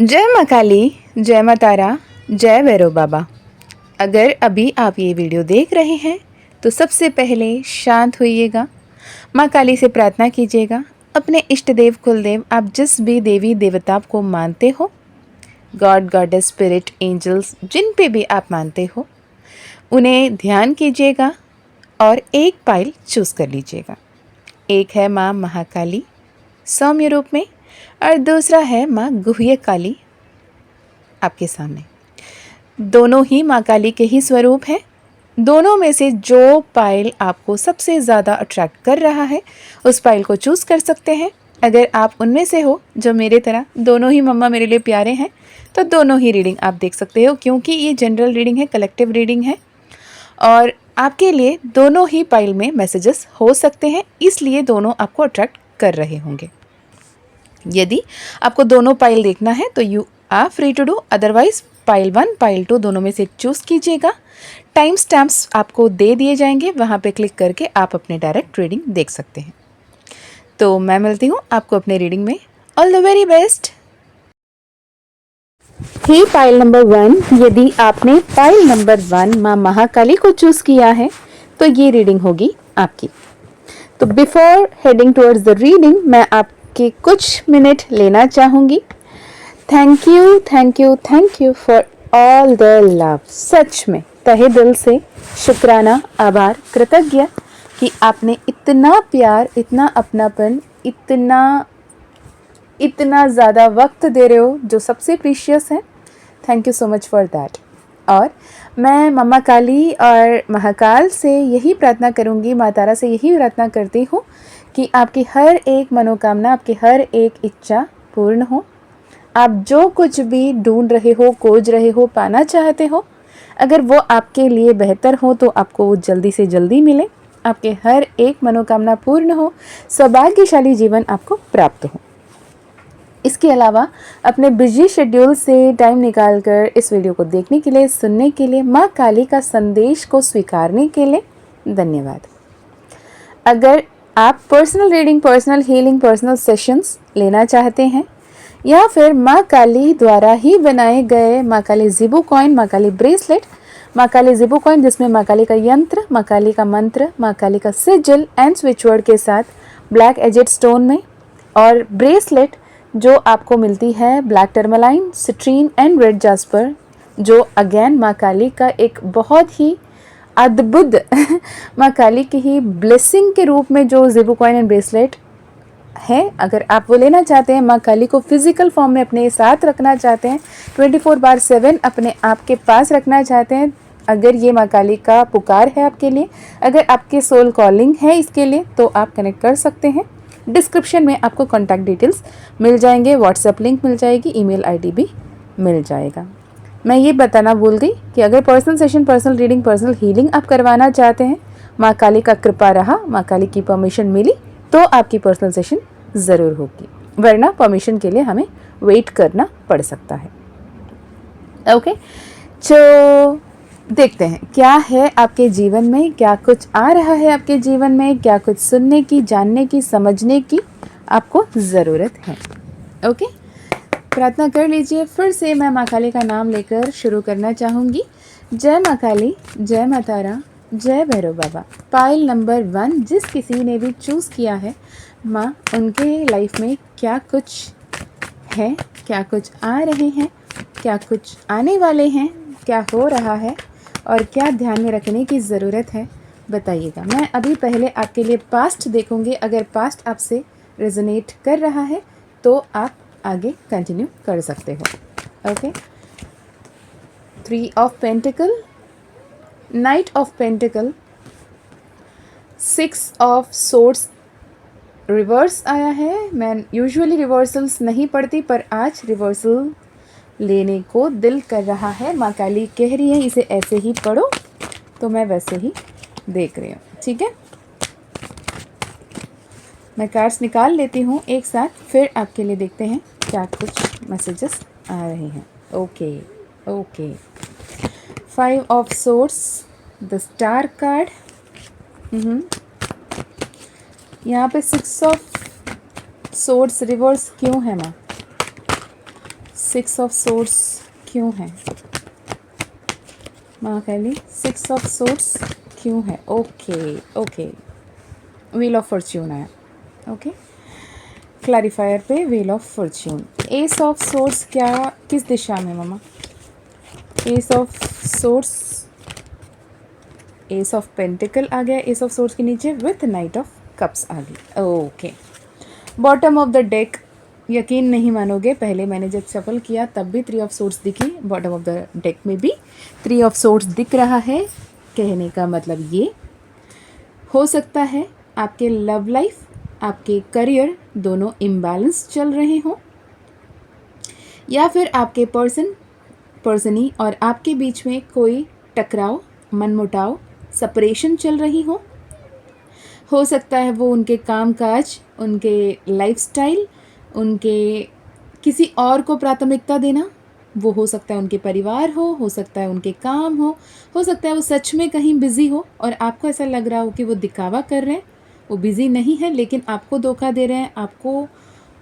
जय माँ काली, जय माँ तारा, जय भैरव बाबा। अगर अभी आप ये वीडियो देख रहे हैं तो सबसे पहले शांत होइएगा, माँ काली से प्रार्थना कीजिएगा। अपने इष्ट देव कुलदेव, आप जिस भी देवी देवता को मानते हो, गॉड गॉडेस स्पिरिट एंजल्स जिन पे भी आप मानते हो, उन्हें ध्यान कीजिएगा और एक पाइल चूज़ कर लीजिएगा। एक है माँ महाकाली सौम्य रूप में और दूसरा है माँ गुह्य काली आपके सामने। दोनों ही माँ काली के ही स्वरूप हैं। दोनों में से जो पाइल आपको सबसे ज़्यादा अट्रैक्ट कर रहा है उस पाइल को चूज़ कर सकते हैं। अगर आप उनमें से हो जो मेरे तरह दोनों ही मम्मा मेरे लिए प्यारे हैं तो दोनों ही रीडिंग आप देख सकते हो, क्योंकि ये जनरल रीडिंग है, कलेक्टिव रीडिंग है और आपके लिए दोनों ही पाइल में मैसेजेस हो सकते हैं, इसलिए दोनों आपको अट्रैक्ट कर रहे होंगे। यदि आपको दोनों पाइल देखना है तो you are free to do, otherwise pile 1 pile 2 दोनों में से चूज़ कीजिएगा। टाइम स्टैम्प्स आपको दे दिए जाएंगे, वहाँ पे क्लिक करके आप अपने डायरेक्ट रीडिंग देख सकते हैं। तो मैं मिलती हूँ आपको अपने रीडिंग में। All the very best. He pile number 1, यदि आपने पाइल नंबर 1 माँ महाकाली को चूज़ किया है तो ये रीडिंग होगी आपकी। तो before heading towards the reading मैं आपके कुछ मिनट लेना चाहूँगी। Thank you thank you thank you for all the love. सच में तहे दिल से शुक्राना, आभार, कृतज्ञ कि आपने इतना प्यार, इतना अपनापन, इतना ज़्यादा वक्त दे रहे हो जो सबसे प्रीशियस है। Thank you so much for that. और मैं मम्मा काली और महाकाल से यही प्रार्थना करूँगी, माँ तारा से यही प्रार्थना करती हूँ कि आपकी हर एक मनोकामना, आपकी हर एक इच्छा पूर्ण हो। आप जो कुछ भी ढूंढ रहे हो, खोज रहे हो, पाना चाहते हो, अगर वो आपके लिए बेहतर हो तो आपको वो जल्दी से जल्दी मिले। आपके हर एक मनोकामना पूर्ण हो, सौभाग्यशाली जीवन आपको प्राप्त हो। इसके अलावा अपने बिजी शेड्यूल से टाइम निकालकर इस वीडियो को देखने के लिए, सुनने के लिए, माँ काली का संदेश को स्वीकारने के लिए धन्यवाद। अगर आप personal reading, personal healing, personal sessions लेना चाहते हैं या फिर माँ काली द्वारा ही बनाए गए माँ काली ज़िबू कॉइन, माँ काली ब्रेसलेट, माँ काली ज़िबू कॉइन जिसमें माँ काली का यंत्र, माँ काली का मंत्र, माँ काली का सिजिल एंड स्विचवर्ड के साथ ब्लैक एजेड स्टोन में, और ब्रेसलेट जो आपको मिलती है black tourmaline, citrine and red jasper, जो अगेन माँ काली का एक बहुत ही अद्भुत माँ काली की ही ब्लेसिंग के रूप में जो ज़िबू कॉइन एंड ब्रेसलेट है। अगर आप वो लेना चाहते हैं, माँ काली को फिजिकल फॉर्म में अपने साथ रखना चाहते हैं, 24/7 अपने आप के पास रखना चाहते हैं, अगर ये माँ काली का पुकार है आपके लिए, अगर आपके सोल कॉलिंग है इसके लिए, तो आप कनेक्ट कर सकते हैं। डिस्क्रिप्शन में आपको कॉन्टैक्ट डिटेल्स मिल जाएंगे, व्हाट्सएप लिंक मिल जाएगी, ईमेल आईडी भी मिल जाएगा। मैं ये बताना भूल गई कि अगर personal session, personal reading, personal healing आप करवाना चाहते हैं, माँ काली का कृपा रहा, माँ काली की परमिशन मिली तो आपकी पर्सनल सेशन ज़रूर होगी, वरना परमिशन के लिए हमें वेट करना पड़ सकता है। ओके, तो देखते हैं क्या है आपके जीवन में, क्या कुछ आ रहा है आपके जीवन में, क्या कुछ सुनने की, जानने की, समझने की आपको ज़रूरत है। ओके, प्रार्थना कर लीजिए। फिर से मैं माँ काली का नाम लेकर शुरू करना चाहूँगी। जय माँ काली, जय माँ तारा, जय भैरव बाबा। पाइल नंबर 1 जिस किसी ने भी चूज़ किया है, माँ उनके लाइफ में क्या कुछ है, क्या कुछ आ रहे हैं, क्या कुछ आने वाले हैं, क्या हो रहा है और क्या ध्यान में रखने की ज़रूरत है, बताइएगा। मैं अभी पहले आपके लिए पास्ट देखूंगी, अगर पास्ट आपसे रेजोनेट कर रहा है तो आप आगे कंटिन्यू कर सकते हो। Okay, 3 of pentacle, night of pentacle, 6 of swords reverse आया है। मैं यूजुअली रिवर्सल्स नहीं पढ़ती, पर आज रिवर्सल लेने को दिल कर रहा है। माँ काली कह रही है इसे ऐसे ही पढ़ो, तो मैं वैसे ही देख रही हूँ। ठीक है, मैं कार्ड्स निकाल लेती हूँ एक साथ, फिर आपके लिए देखते हैं क्या कुछ मैसेजेस आ रहे हैं। Okay okay, 5 of swords, the star card, यहाँ पे 6 ऑफ सोर्ड्स रिवर्स क्यों है माँ? सिक्स ऑफ सोर्स क्यों है महाकाली? सिक्स ऑफ सोर्स क्यों है? ओके व्हील ऑफ फॉर्च्यून आया। ओके क्लैरिफायर पे wheel of fortune. Ace of swords क्या किस दिशा में मामा? Ace of swords, ace of pentacles आ गया एस ऑफ सोर्स के नीचे विथ नाइट ऑफ कप्स आ गई। Okay bottom of the deck, यकीन नहीं मानोगे, पहले मैंने जब शफल किया तब भी थ्री ऑफ सोर्स दिखी, बॉटम ऑफ द डेक में भी थ्री ऑफ सोर्स दिख रहा है। कहने का मतलब ये हो सकता है आपके लव लाइफ, आपके करियर दोनों इम्बैलेंस चल रहे हों, या फिर आपके पर्सनी और आपके बीच में कोई टकराव, मनमुटाव, सेपरेशन चल रही हो सकता है वो उनके कामकाज, उनके लाइफस्टाइल, उनके किसी और को प्राथमिकता देना, वो हो सकता है उनके परिवार हो सकता है उनके काम हो सकता है वो सच में कहीं बिज़ी हो और आपको ऐसा लग रहा हो कि वो दिखावा कर रहे हैं, वो बिज़ी नहीं है लेकिन आपको धोखा दे रहे हैं, आपको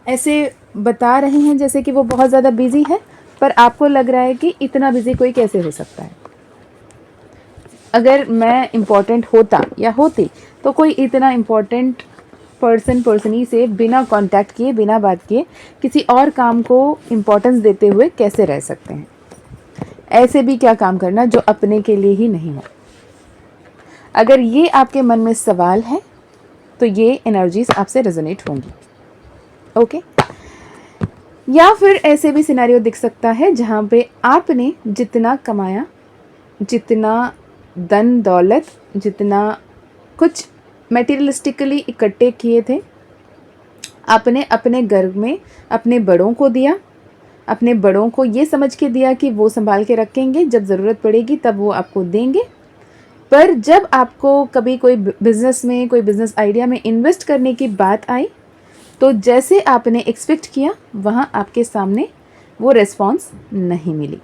ऐसे बता रहे हैं जैसे कि वो बहुत ज़्यादा बिज़ी है, पर आपको लग रहा है कि इतना बिज़ी कोई कैसे हो सकता है। अगर मैं इम्पोर्टेंट होता या होती तो कोई इतना इम्पोर्टेंट पर्सनी से बिना कांटेक्ट किए, बिना बात किए, किसी और काम को इम्पोर्टेंस देते हुए कैसे रह सकते हैं? ऐसे भी क्या काम करना जो अपने के लिए ही नहीं हो। अगर ये आपके मन में सवाल है तो ये एनर्जीज आपसे रेजोनेट होंगी। ओके या फिर ऐसे भी सिनेरियो दिख सकता है जहाँ पे आपने जितना कमाया, जितना धन दौलत, जितना कुछ मटेरियलिस्टिकली इकट्ठे किए थे, आपने अपने घर में अपने बड़ों को दिया, अपने बड़ों को ये समझ के दिया कि वो संभाल के रखेंगे, जब ज़रूरत पड़ेगी तब वो आपको देंगे। पर जब आपको कभी कोई बिज़नेस में, कोई बिज़नेस आइडिया में इन्वेस्ट करने की बात आई तो जैसे आपने एक्सपेक्ट किया वहाँ आपके सामने वो रिस्पॉन्स नहीं मिली।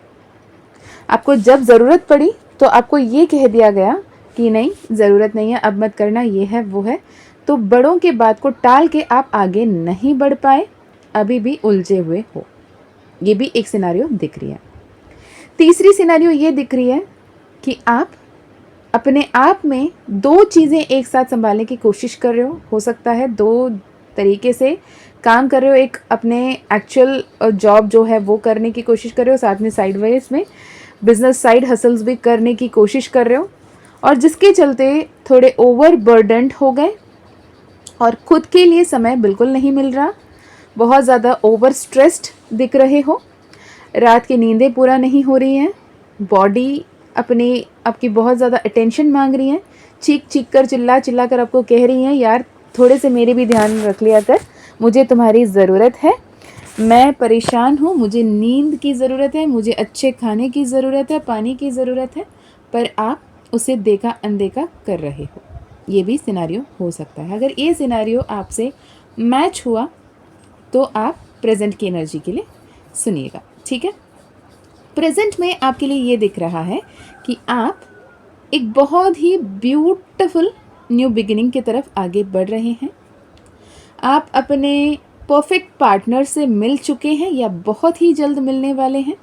आपको जब ज़रूरत पड़ी तो आपको ये कह दिया गया कि नहीं ज़रूरत नहीं है, अब मत करना, ये है वो है, तो बड़ों के बात को टाल के आप आगे नहीं बढ़ पाए, अभी भी उलझे हुए हो। ये भी एक सिनेरियो दिख रही है। तीसरी सिनेरियो ये दिख रही है कि आप अपने आप में दो चीज़ें एक साथ संभालने की कोशिश कर रहे हो सकता है दो तरीके से काम कर रहे हो, एक अपने एक्चुअल जॉब जो है वो करने की कोशिश कर रहे हो, साथ में साइड वाइज में बिजनेस साइड हसल्स भी करने की कोशिश कर रहे हो, और जिसके चलते थोड़े ओवर बर्डन्ड हो गए और खुद के लिए समय बिल्कुल नहीं मिल रहा, बहुत ज़्यादा ओवर स्ट्रेस्ड दिख रहे हो, रात की नींदें पूरा नहीं हो रही हैं, बॉडी आपकी बहुत ज़्यादा अटेंशन मांग रही है, चीख कर चिल्ला कर आपको कह रही हैं यार थोड़े से मेरे भी ध्यान रख लिया कर, मुझे तुम्हारी ज़रूरत है, मैं परेशान हूँ, मुझे नींद की ज़रूरत है, मुझे अच्छे खाने की ज़रूरत है, पानी की ज़रूरत है, पर आप उसे देखा अनदेखा कर रहे हो। ये भी सिनेरियो हो सकता है। अगर ये सिनेरियो आपसे मैच हुआ तो आप प्रेजेंट की एनर्जी के लिए सुनिएगा, ठीक है। प्रेजेंट में आपके लिए ये दिख रहा है कि आप एक बहुत ही ब्यूटीफुल न्यू बिगिनिंग की तरफ आगे बढ़ रहे हैं। आप अपने परफेक्ट पार्टनर से मिल चुके हैं या बहुत ही जल्द मिलने वाले हैं।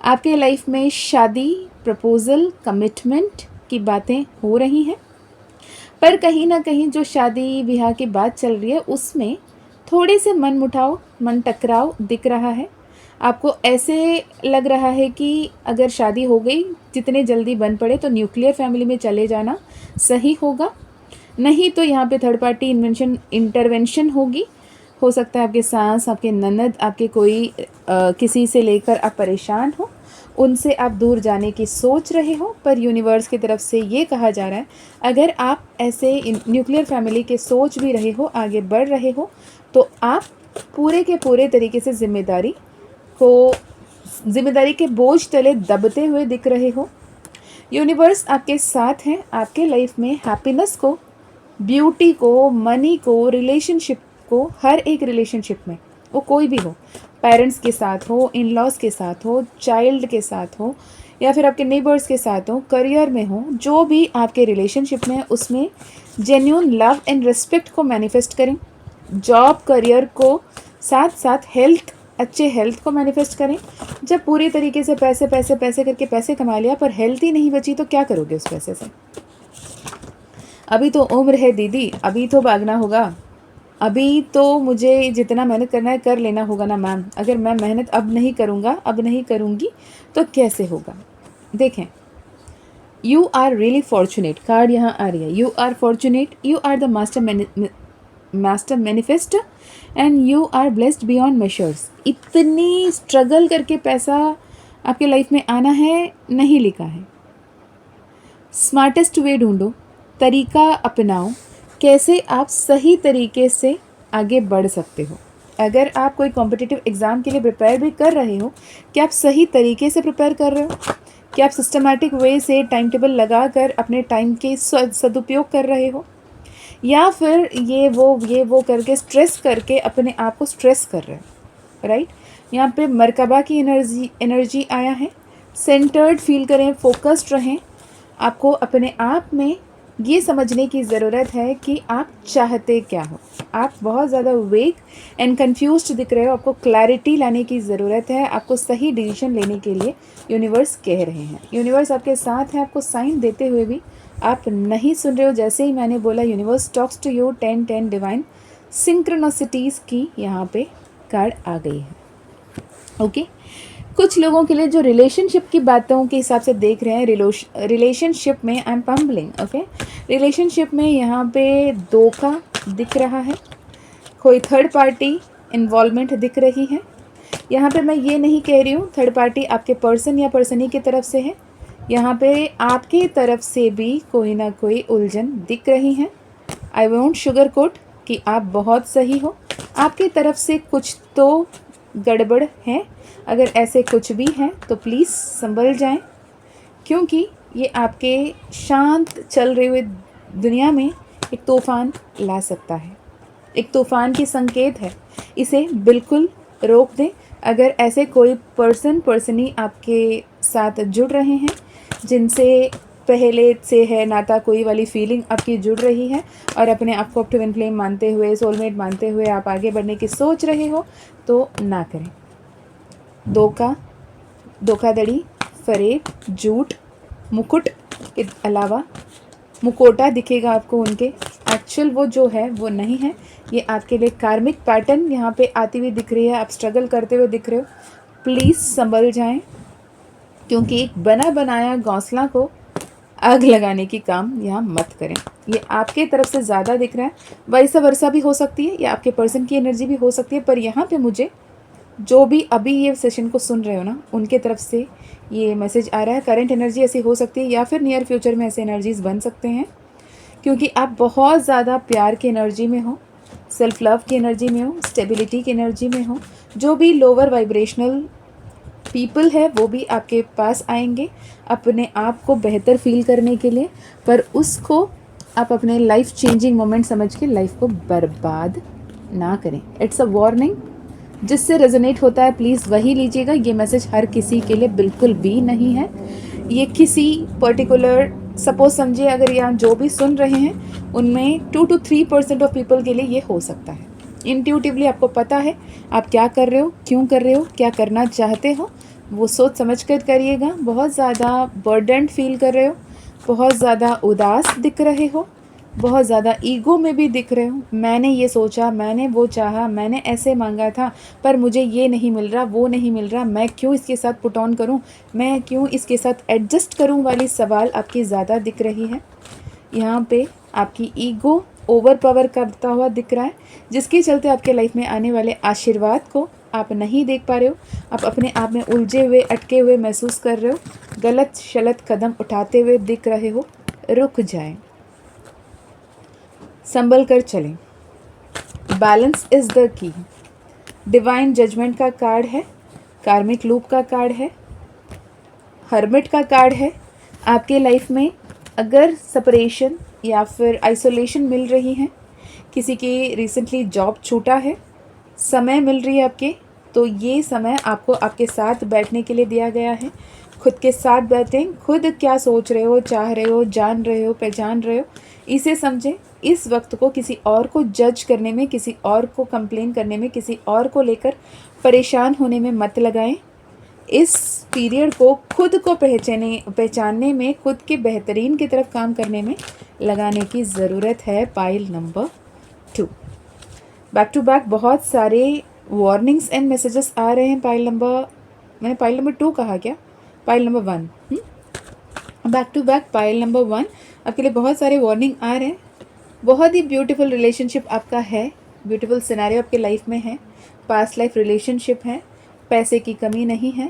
आपके लाइफ में शादी, प्रपोज़ल, कमिटमेंट की बातें हो रही हैं, पर कहीं ना कहीं जो शादी ब्याह की बात चल रही है उसमें थोड़े से मन टकराव दिख रहा है। आपको ऐसे लग रहा है कि अगर शादी हो गई, जितने जल्दी बन पड़े तो न्यूक्लियर फैमिली में चले जाना सही होगा, नहीं तो यहाँ पे थर्ड पार्टी इंटरवेंशन होगी। हो सकता है आपके सास, आपके ननद, आपके कोई किसी से लेकर आप परेशान हो, उनसे आप दूर जाने की सोच रहे हो, पर यूनिवर्स की तरफ से ये कहा जा रहा है अगर आप ऐसे न्यूक्लियर फैमिली के सोच भी रहे हो, आगे बढ़ रहे हो, तो आप पूरे के पूरे तरीके से जिम्मेदारी के बोझ तले दबते हुए दिख रहे हो। यूनिवर्स आपके साथ है, आपके लाइफ में हैप्पीनेस को, ब्यूटी को, मनी को, रिलेशनशिप को, हर एक रिलेशनशिप में वो कोई भी हो, पेरेंट्स के साथ हो, इन लॉज के साथ हो, चाइल्ड के साथ हो, या फिर आपके नेबर्स के साथ हो, करियर में हो, जो भी आपके रिलेशनशिप में है उसमें जेन्युइन लव एंड रिस्पेक्ट को मैनिफेस्ट करें। जॉब, करियर को साथ साथ हेल्थ अच्छे हेल्थ को मैनिफेस्ट करें। जब पूरी तरीके से पैसे पैसे पैसे करके पैसे कमा लिया पर हेल्थ ही नहीं बची तो क्या करोगे उस पैसे से? अभी तो उम्र है दीदी, अभी तो भागना होगा, अभी तो मुझे जितना मेहनत करना है कर लेना होगा ना मैम। अगर मैं मेहनत अब नहीं करूँगा, अब नहीं करूँगी तो कैसे होगा? देखें, you are really fortunate, card यहाँ आ रही है, you are fortunate, you are the master manifester and you are blessed beyond measures. इतनी स्ट्रगल करके पैसा आपके लाइफ में आना है नहीं लिखा है। स्मार्टेस्ट वे ढूंढो, तरीका अपनाओ, कैसे आप सही तरीके से आगे बढ़ सकते हो। अगर आप कोई कॉम्पिटिटिव एग्ज़ाम के लिए प्रिपेयर भी कर रहे हो, क्या आप सही तरीके से प्रिपेयर कर रहे हो? क्या आप सिस्टमैटिक वे से टाइम टेबल लगा कर अपने टाइम के सदुपयोग कर रहे हो, या फिर ये वो करके स्ट्रेस करके अपने आप को स्ट्रेस कर रहे हो? राइट, यहाँ पे मरकबा की एनर्जी आया है। सेंटर्ड फील करें, फोकस्ड रहें। आपको अपने आप में ये समझने की ज़रूरत है कि आप चाहते क्या हो। आप बहुत ज़्यादा वेक एंड कंफ्यूज्ड दिख रहे हो, आपको क्लैरिटी लाने की ज़रूरत है। आपको सही डिसीजन लेने के लिए यूनिवर्स कह रहे हैं, यूनिवर्स आपके साथ है। आपको साइन देते हुए भी आप नहीं सुन रहे हो। जैसे ही मैंने बोला universe talks to you, 10 divine synchronicities की यहाँ पे कार्ड आ गई है। ओके, कुछ लोगों के लिए जो रिलेशनशिप की बातों के हिसाब से देख रहे हैं, रिलेशनशिप में आई एम पंबलिंग। ओके, रिलेशनशिप में यहाँ पे धोखा दिख रहा है, कोई थर्ड पार्टी इन्वॉल्वमेंट दिख रही है। यहाँ पे मैं ये नहीं कह रही हूँ थर्ड पार्टी आपके पर्सन या पर्सनी की तरफ से है, यहाँ पे आपकी तरफ से भी कोई ना कोई उलझन दिख रही है। आई वोंट शुगर कोट कि आप बहुत सही हो, आपकी तरफ से कुछ तो गड़बड़ है। अगर ऐसे कुछ भी है तो प्लीज़ संभल जाएं, क्योंकि ये आपके शांत चल रहे हुए दुनिया में एक तूफ़ान ला सकता है, एक तूफ़ान की संकेत है। इसे बिल्कुल रोक दें। अगर ऐसे कोई पर्सनी आपके साथ जुड़ रहे हैं, जिनसे पहले से है नाता, कोई वाली फीलिंग आपकी जुड़ रही है और अपने आप को ट्विन फ्लेम मानते हुए, सोलमेट मानते हुए आप आगे बढ़ने की सोच रहे हो, तो ना करें। धोखाधड़ी, फरेब, झूठ, मुकुट के अलावा मुकोटा दिखेगा आपको उनके, एक्चुअल वो जो है वो नहीं है। ये आपके लिए कार्मिक पैटर्न यहाँ पे आती हुई दिख रही है, आप स्ट्रगल करते हुए दिख रहे हो। प्लीज़ संभल जाएं, क्योंकि एक बना बनाया घोंसला को आग लगाने की काम यहाँ मत करें। ये आपके तरफ से ज़्यादा दिख रहा है, वैसा वर्षा भी हो सकती है या आपके पर्सन की एनर्जी भी हो सकती है। पर यहाँ पे मुझे जो भी अभी ये सेशन को सुन रहे हो ना, उनके तरफ से ये मैसेज आ रहा है। करंट एनर्जी ऐसी हो सकती है या फिर नियर फ्यूचर में ऐसे एनर्जीज बन सकते हैं, क्योंकि आप बहुत ज़्यादा प्यार की एनर्जी में हो, सेल्फ लव की एनर्जी में हो, स्टेबिलिटी की एनर्जी में हो। जो भी लोअर वाइब्रेशनल पीपल है वो भी आपके पास आएंगे अपने आप को बेहतर फील करने के लिए, पर उसको आप अपने लाइफ चेंजिंग मोमेंट समझ के लाइफ को बर्बाद ना करें। इट्स अ वार्निंग, जिससे रेजोनेट होता है प्लीज़ वही लीजिएगा। ये मैसेज हर किसी के लिए बिल्कुल भी नहीं है। ये किसी पर्टिकुलर, सपोज समझिए अगर यहाँ जो भी सुन रहे हैं उनमें 2 to 3% ऑफ पीपल के लिए ये हो सकता है। इंट्यूटिवली आपको पता है आप क्या कर रहे हो, क्यों कर रहे हो, क्या करना चाहते हो, वो सोच समझ कर करिएगा। बहुत ज़्यादा बर्डन फील कर रहे हो, बहुत ज़्यादा उदास दिख रहे हो, बहुत ज़्यादा ईगो में भी दिख रहे हो। मैंने ये सोचा, मैंने वो चाहा, मैंने ऐसे मांगा था पर मुझे ये नहीं मिल रहा, वो नहीं मिल रहा, मैं क्यों इसके साथ पुट ऑन करूँ, मैं क्यों इसके साथ एडजस्ट करूँ वाली सवाल आपकी ज़्यादा दिख रही है। यहाँ पे आपकी ईगो ओवर पावर करता हुआ दिख रहा है, जिसके चलते आपके लाइफ में आने वाले आशीर्वाद को आप नहीं देख पा रहे हो। आप अपने आप में उलझे हुए, अटके हुए महसूस कर रहे हो, गलत शलत कदम उठाते हुए दिख रहे हो। रुक जाएं, संभल कर चलें। Balance is the key. Divine judgment का कार्ड है, कार्मिक लूप का कार्ड है, हर्मिट का कार्ड है। आपके लाइफ में अगर सेपरेशन या फिर आइसोलेशन मिल रही है, किसी की रिसेंटली जॉब छूटा है, समय मिल रही है आपके, तो ये समय आपको आपके साथ बैठने के लिए दिया गया है। खुद के साथ बैठें, खुद क्या सोच रहे हो, चाह रहे हो, जान रहे हो, पहचान रहे हो, इसे समझें। इस वक्त को किसी और को जज करने में, किसी और को कंप्लेन करने में, किसी और को लेकर परेशान होने में मत लगाएं। इस पीरियड को खुद को पहचानने में, खुद के बेहतरीन की तरफ काम करने में लगाने की ज़रूरत है। Pile number 2, back to back बहुत सारे वार्निंग्स एंड मैसेजेस आ रहे हैं। मैंने पाइल नंबर 2 कहा क्या? Pile number 1, back to back pile number 1, आपके लिए बहुत सारे वार्निंग आ रहे हैं। बहुत ही ब्यूटीफुल रिलेशनशिप आपका है, ब्यूटीफुल सिनेरियो आपके लाइफ में है, पास्ट लाइफ रिलेशनशिप है, पैसे की कमी नहीं है,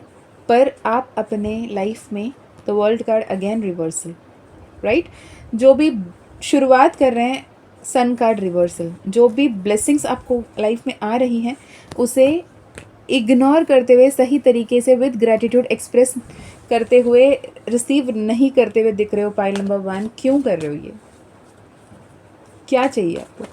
पर आप अपने लाइफ में the world card again reversal, right. जो भी शुरुआत कर रहे हैं, सन कार्ड रिवर्सल, जो भी ब्लेसिंग्स आपको लाइफ में आ रही हैं उसे इग्नोर करते हुए, सही तरीके से विद ग्रैटिट्यूड एक्सप्रेस करते हुए, रिसीव नहीं करते हुए दिख रहे हो। पाइल नंबर 1, क्यों कर रहे हो ये? क्या चाहिए आपको?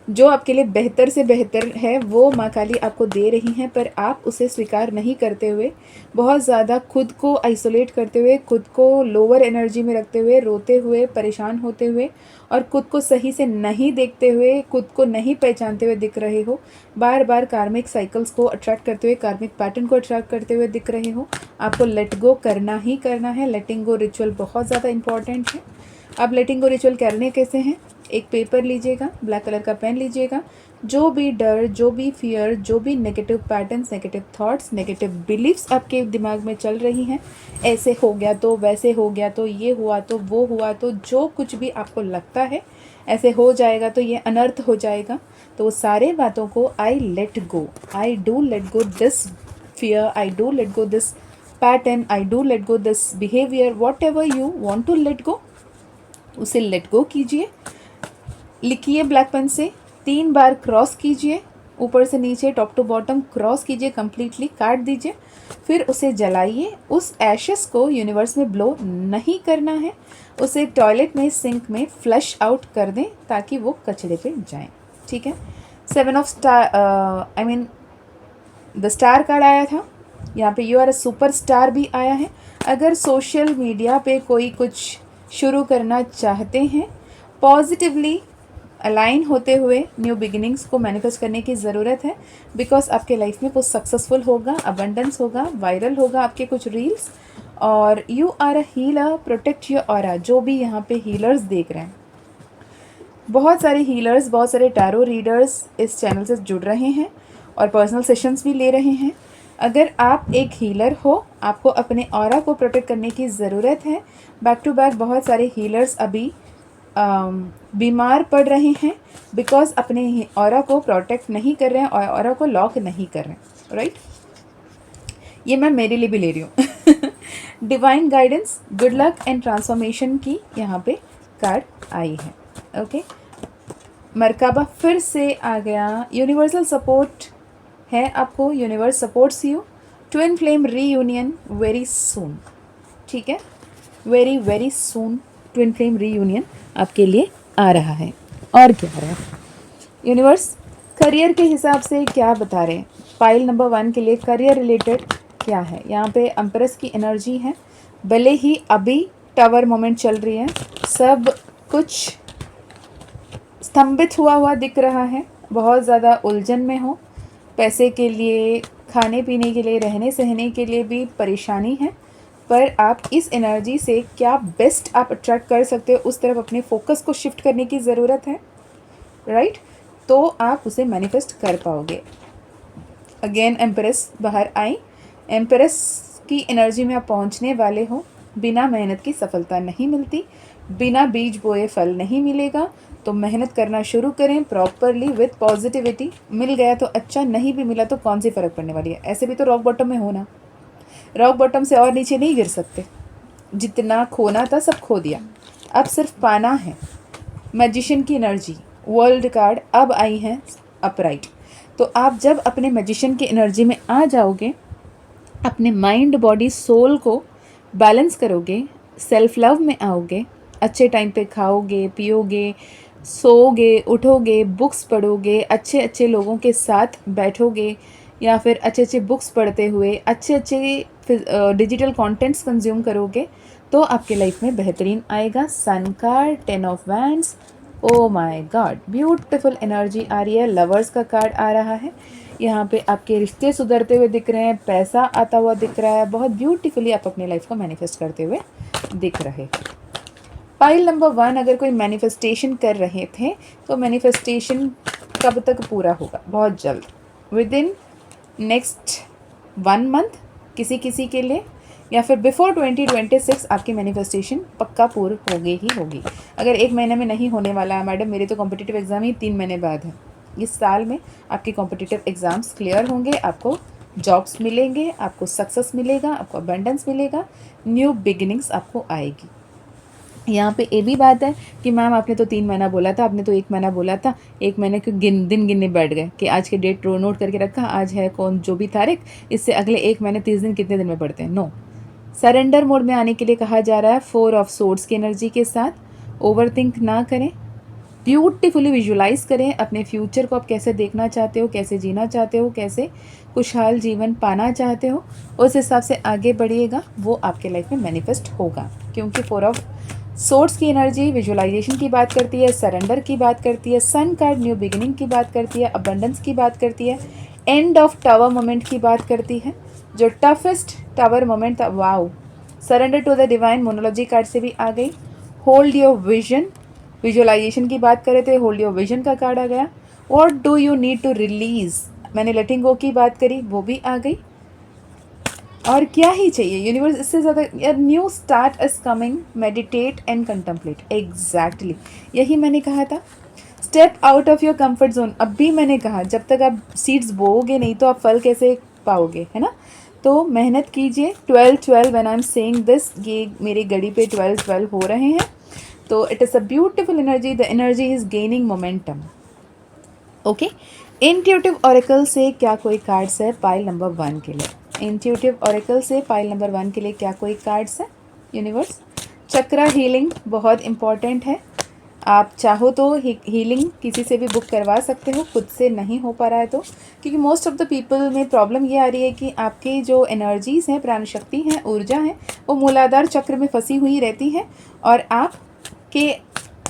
जो आपके लिए बेहतर से बेहतर है वो माँ काली आपको दे रही हैं, पर आप उसे स्वीकार नहीं करते हुए, बहुत ज़्यादा खुद को आइसोलेट करते हुए, खुद को लोअर एनर्जी में रखते हुए, रोते हुए, परेशान होते हुए और खुद को सही से नहीं देखते हुए, खुद को नहीं पहचानते हुए दिख रहे हो। बार बार कार्मिक साइकिल्स को अट्रैक्ट करते हुए, कार्मिक पैटर्न को अट्रैक्ट करते हुए दिख रहे हो। आपको लेट गो करना ही करना है। लेटिंग गो रिचुअल बहुत ज़्यादा इंपॉर्टेंट है। अब लेटिंग गो रिचुअल करने कैसे हैं? एक पेपर लीजिएगा, ब्लैक कलर का पेन लीजिएगा। जो भी डर, जो भी फियर, जो भी negative patterns, negative thoughts, negative believes आपके दिमाग में चल रही हैं, ऐसे हो गया तो, वैसे हो गया तो, ये हुआ तो, वो हुआ तो, जो कुछ भी आपको लगता है ऐसे हो जाएगा तो, ये अनर्थ हो जाएगा, तो वो सारे बातों को I let go, I do let go this fear, I do let go this pattern, I do let go this behaviour, whatever you want to let go, उसे लेट गो कीजिए। लिखिए ब्लैक पेन से 3 बार cross कीजिए, ऊपर से नीचे, top to bottom cross कीजिए, completely काट दीजिए, फिर उसे जलाइए। उस एशेस को यूनिवर्स में ब्लो नहीं करना है, उसे टॉयलेट में, सिंक में फ्लश आउट कर दें ताकि वो कचरे पे जाएं, ठीक है। 7 of star, I mean the star card आया था, यहाँ पे you are a super star भी आया है। अगर सोशल मीडिया पे कोई कुछ शुरू करना चाहते हैं, पॉजिटिवली अलाइन होते हुए न्यू बिगिनिंग्स को मैनिफेस्ट करने की ज़रूरत है, बिकॉज आपके लाइफ में कुछ सक्सेसफुल होगा, अबंडेंस होगा, वायरल होगा आपके कुछ रील्स। और you are a healer, protect your aura. जो भी यहाँ पे हीलर्स देख रहे हैं, बहुत सारे हीलर्स, बहुत सारे टैरो रीडर्स इस चैनल से जुड़ रहे हैं और पर्सनल सेशंस भी ले रहे हैं। अगर आप एक हीलर हो, आपको अपने ऑरा को प्रोटेक्ट करने की ज़रूरत है। बैक टू बैक बहुत सारे हीलर्स अभी बीमार पड़ रहे हैं बिकॉज अपने ऑरा को प्रोटेक्ट नहीं कर रहे हैं और ऑरा को लॉक नहीं कर रहे हैं, राइट। ये मैं मेरे लिए भी ले रही हूँ। Divine guidance, good luck and transformation की यहाँ पे कार्ड आई है, ओके। मरकाबा फिर से आ गया। यूनिवर्सल सपोर्ट है आपको, universe supports you. Twin flame reunion very soon, ठीक है, very very soon twin flame reunion आपके लिए आ रहा है। और क्या आ रहा है? यूनिवर्स करियर के हिसाब से क्या बता रहे हैं? पाइल नंबर 1 के लिए करियर रिलेटेड क्या है? यहाँ पे एम्प्रेस की एनर्जी है। भले ही अभी टावर मोमेंट चल रही है, सब कुछ स्तंभित हुआ दिख रहा है, बहुत ज़्यादा उलझन में हो, पैसे के लिए, खाने पीने के लिए, रहने सहने के लिए भी परेशानी है, पर आप इस एनर्जी से क्या बेस्ट आप अट्रैक्ट कर सकते हो, उस तरफ अपने फोकस को शिफ्ट करने की ज़रूरत है, राइट। तो आप उसे मैनिफेस्ट कर पाओगे। अगेन एम्प्रेस बाहर आई। एम्प्रेस की एनर्जी में आप पहुंचने वाले हो। बिना मेहनत की सफलता नहीं मिलती, बिना बीज बोए फल नहीं मिलेगा, तो मेहनत करना शुरू करें प्रॉपरली विथ पॉजिटिविटी। मिल गया तो अच्छा, नहीं भी मिला तो कौन सी फ़र्क पड़ने वाली है, ऐसे भी तो रॉक बॉटम में होना, रॉक बॉटम से और नीचे नहीं गिर सकते। जितना खोना था सब खो दिया, अब सिर्फ पाना है। मैजिशियन की एनर्जी, वर्ल्ड कार्ड अब आई है अपराइट। तो आप जब अपने मैजिशियन की एनर्जी में आ जाओगे, अपने माइंड बॉडी सोल को बैलेंस करोगे, सेल्फ लव में आओगे, अच्छे टाइम पे खाओगे, पियोगे, सोओगे, उठोगे, बुक्स पढ़ोगे, अच्छे अच्छे लोगों के साथ बैठोगे, या फिर अच्छे अच्छे बुक्स पढ़ते हुए अच्छे अच्छे डिजिटल कंटेंट्स कंज्यूम करोगे, तो आपके लाइफ में बेहतरीन आएगा। Sun card, 10 of wands, oh my god, beautiful energy आ रही है। लवर्स का कार्ड आ रहा है। यहाँ पे आपके रिश्ते सुधरते हुए दिख रहे हैं, पैसा आता हुआ दिख रहा है, बहुत ब्यूटीफुली आप अपनी लाइफ को मैनिफेस्ट करते हुए दिख रहे। पाइल नंबर 1, अगर कोई मैनिफेस्टेशन कर रहे थे तो मैनिफेस्टेशन कब तक पूरा होगा? बहुत जल्द, विद इन नेक्स्ट 1 मंथ किसी किसी के लिए, या फिर बिफोर 2026 आपकी मैनिफेस्टेशन पक्का पूरी होगी ही होगी। अगर 1 महीने में नहीं होने वाला है मैडम, मेरे तो कॉम्पिटिटिव एग्ज़ाम ही 3 महीने बाद है, इस साल में आपके कॉम्पिटिटिव एग्ज़ाम्स क्लियर होंगे, आपको जॉब्स मिलेंगे, आपको सक्सेस मिलेगा, आपको अबंडेंस मिलेगा, न्यू बिगिनिंग्स आपको आएगी। यहाँ पे ये भी बात है कि मैम आपने तो 3 महीना बोला था, आपने तो 1 महीना बोला था, 1 महीने के दिन गिनने बैठ गए कि आज के डेट नोट करके रखा, आज है कौन जो भी तारीख, इससे अगले 1 महीने 30 दिन कितने दिन में पड़ते हैं? नो, सरेंडर मोड में आने के लिए कहा जा रहा है। 4 ऑफ सोर्ड्स की एनर्जी के साथ ओवरथिंक ना करें, ब्यूटीफुली विजुलाइज करें अपने फ्यूचर को, आप कैसे देखना चाहते हो, कैसे जीना चाहते हो, कैसे खुशहाल जीवन पाना चाहते हो, उस हिसाब से आगे बढ़िएगा, वो आपके लाइफ में मैनिफेस्ट होगा। क्योंकि 4 ऑफ सोर्स की एनर्जी विजुअलाइजेशन की बात करती है, सरेंडर की बात करती है, सन कार्ड न्यू बिगिनिंग की बात करती है, अबंडेंस की बात करती है, एंड ऑफ टावर मोमेंट की बात करती है। जो टफेस्ट टावर मोमेंट था, wow, surrender to the divine मोनोलॉजी कार्ड से भी आ गई। होल्ड योर विजन, विजुअलाइजेशन की बात कर रहे थे, होल्ड योर विजन का कार्ड आ गया। What do you need to release, मैंने लेटिंग गो की बात करी, वो भी आ गई। और क्या ही चाहिए यूनिवर्स इससे ज़्यादा। New start is coming, meditate and contemplate, exactly यही मैंने कहा था। Step out of your comfort zone, अब भी मैंने कहा जब तक आप सीड्स बोओगे नहीं तो आप फल कैसे पाओगे, है ना। तो मेहनत कीजिए। 12-12 when I am saying this, ये मेरी घड़ी पे 12-12 हो रहे हैं, तो it is a beautiful energy, the energy is gaining momentum. Okay, intuitive oracle से क्या कोई कार्ड्स है पाइल नंबर 1 के लिए? इंट्यूटिव ऑरेकल से पाइल नंबर 1 के लिए क्या कोई कार्ड्स है यूनिवर्स? चक्रा हीलिंग बहुत इंपॉर्टेंट है। आप चाहो तो हीलिंग किसी से भी बुक करवा सकते हो, खुद से नहीं हो पा रहा है तो, क्योंकि मोस्ट ऑफ द पीपल में प्रॉब्लम ये आ रही है कि आपके जो एनर्जीज़ हैं, प्राण शक्ति हैं, ऊर्जा हैं, वो मूलाधार चक्र में फंसी हुई रहती है और आपके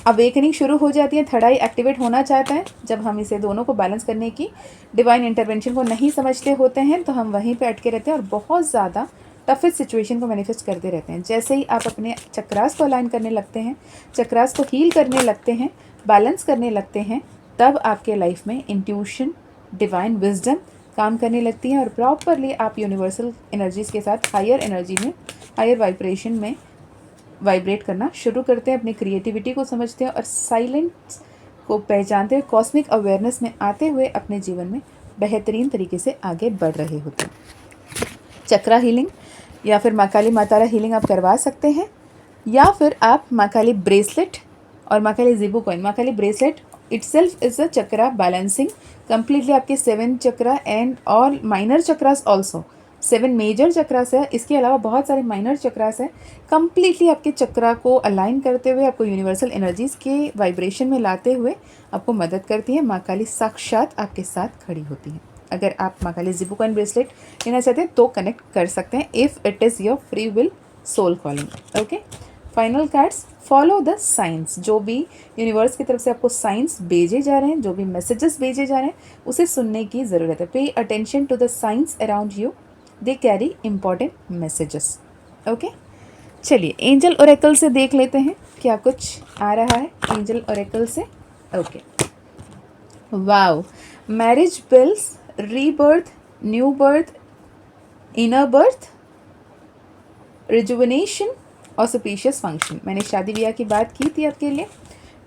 अवेकनिंग शुरू हो जाती है, थर्ड आई एक्टिवेट होना चाहता है। जब हम इसे दोनों को बैलेंस करने की डिवाइन इंटरवेंशन को नहीं समझते होते हैं तो हम वहीं पे अटके रहते हैं और बहुत ज़्यादा टफेस्ट सिचुएशन को मैनिफेस्ट करते रहते हैं। जैसे ही आप अपने चक्रास को अलाइन करने लगते हैं, चक्रास को हील करने लगते हैं, बैलेंस करने लगते हैं, तब आपके लाइफ में इंट्यूशन, डिवाइन विजडम काम करने लगती है और प्रॉपरली आप यूनिवर्सल एनर्जीज़ के साथ हायर एनर्जी में, हायर वाइब्रेशन में वाइब्रेट करना शुरू करते हैं, अपनी क्रिएटिविटी को समझते हैं और साइलेंस को पहचानते हुए, कॉस्मिक अवेयरनेस में आते हुए अपने जीवन में बेहतरीन तरीके से आगे बढ़ रहे होते हैं। चक्रा हीलिंग या फिर माँ काली मातारा हीलिंग आप करवा सकते हैं, या फिर आप माँ काली ब्रेसलेट और माँ काली ज़िबू कॉइन। माँ Kali bracelet itself is a chakra balancing completely आपके 7 chakra and all minor chakras also. 7 major chakras है, इसके अलावा बहुत सारे माइनर चक्रास हैं। कंप्लीटली आपके चक्रा को अलाइन करते हुए, आपको यूनिवर्सल एनर्जीज़ के वाइब्रेशन में लाते हुए आपको मदद करती है। माँ काली साक्षात आपके साथ खड़ी होती है। अगर आप माँ काली ज़िबू कॉइन ब्रेसलेट लेना चाहते हैं तो कनेक्ट कर सकते हैं, if it is your free will soul calling. Okay, final cards, follow the signs. जो भी यूनिवर्स की तरफ से आपको साइंस भेजे जा रहे हैं, जो भी मैसेजेस भेजे जा रहे हैं, उसे सुनने की ज़रूरत है। Pay attention to the signs around you, they carry important messages. Okay, चलिए एंजल ओरेकल से देख लेते हैं क्या कुछ आ रहा है एंजल ओरेकल से। Okay, wow, marriage bells, rebirth, new birth, inner birth, rejuvenation, auspicious function. मैंने शादी ब्याह की बात की थी आपके लिए,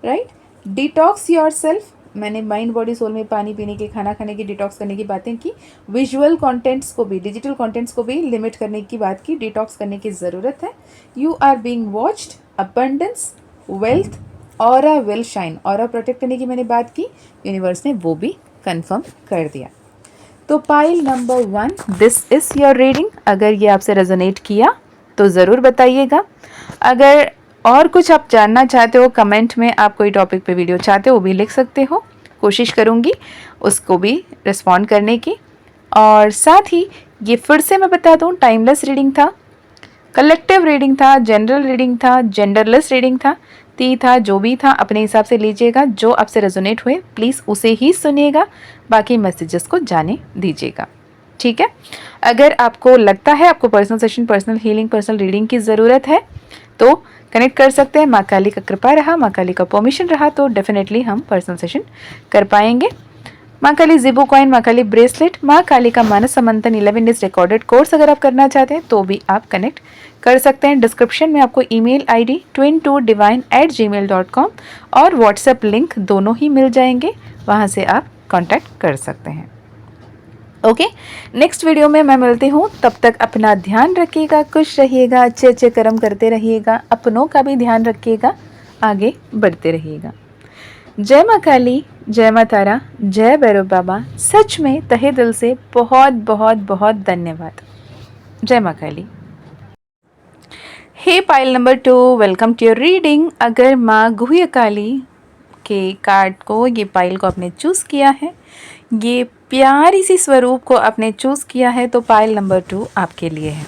राइट। डिटॉक्स योर सेल्फ, मैंने माइंड बॉडी सोल में पानी पीने की, खाना खाने की, डिटॉक्स करने की बातें की। विजुअल कंटेंट्स को भी, डिजिटल कंटेंट्स को भी लिमिट करने की बात की, डिटॉक्स करने की ज़रूरत है। You are being watched, abundance, wealth, aura will shine. Aura protect करने की मैंने बात की, यूनिवर्स ने वो भी कंफर्म कर दिया। तो pile number 1, this is your reading. अगर ये आपसे रेजोनेट किया तो ज़रूर बताइएगा। अगर और कुछ आप जानना चाहते हो, कमेंट में आप कोई टॉपिक पे वीडियो चाहते हो वो भी लिख सकते हो, कोशिश करूँगी उसको भी रिस्पॉन्ड करने की। और साथ ही ये फिर से मैं बता दूँ, टाइमलेस रीडिंग था, कलेक्टिव रीडिंग था, जनरल रीडिंग था, जेंडरलेस रीडिंग था, ती था, जो भी था अपने हिसाब से लीजिएगा। जो आपसे रेजोनेट हुए प्लीज़ उसे ही सुनिएगा, बाकी मैसेजेस को जाने दीजिएगा, ठीक है। अगर आपको लगता है आपको personal session, personal healing, personal reading की ज़रूरत है तो कनेक्ट कर सकते हैं। माँ काली का कृपा रहा, माँ काली का परमिशन रहा तो डेफिनेटली हम पर्सनल सेशन कर पाएंगे। माँ काली जिबो कॉइन, माँ काली ब्रेसलेट, माँ काली का मानस समंथन 11 डेज रिकॉर्डेड कोर्स अगर आप करना चाहते हैं तो भी आप कनेक्ट कर सकते हैं। डिस्क्रिप्शन में आपको ईमेल आईडी twin2divine@gmail.com और व्हाट्सएप लिंक दोनों ही मिल जाएंगे, वहाँ से आप कांटेक्ट कर सकते हैं। ओके, नेक्स्ट वीडियो में मैं मिलती हूँ, तब तक अपना ध्यान रखिएगा, खुश रहिएगा, अच्छे अच्छे कर्म करते रहिएगा, अपनों का भी ध्यान रखिएगा, आगे बढ़ते रहिएगा। जय माँ काली, जय माँ तारा, जय भैरव बाबा। सच में तहे दिल से बहुत बहुत बहुत धन्यवाद। जय माँ Kali. Hey pile number 2, welcome to your reading. अगर माँ गुह्य काली के कार्ड को, ये पाइल को आपने चूज़ किया है, ये प्यारी सी स्वरूप को आपने चूज़ किया है, तो पाइल नंबर 2 आपके लिए है।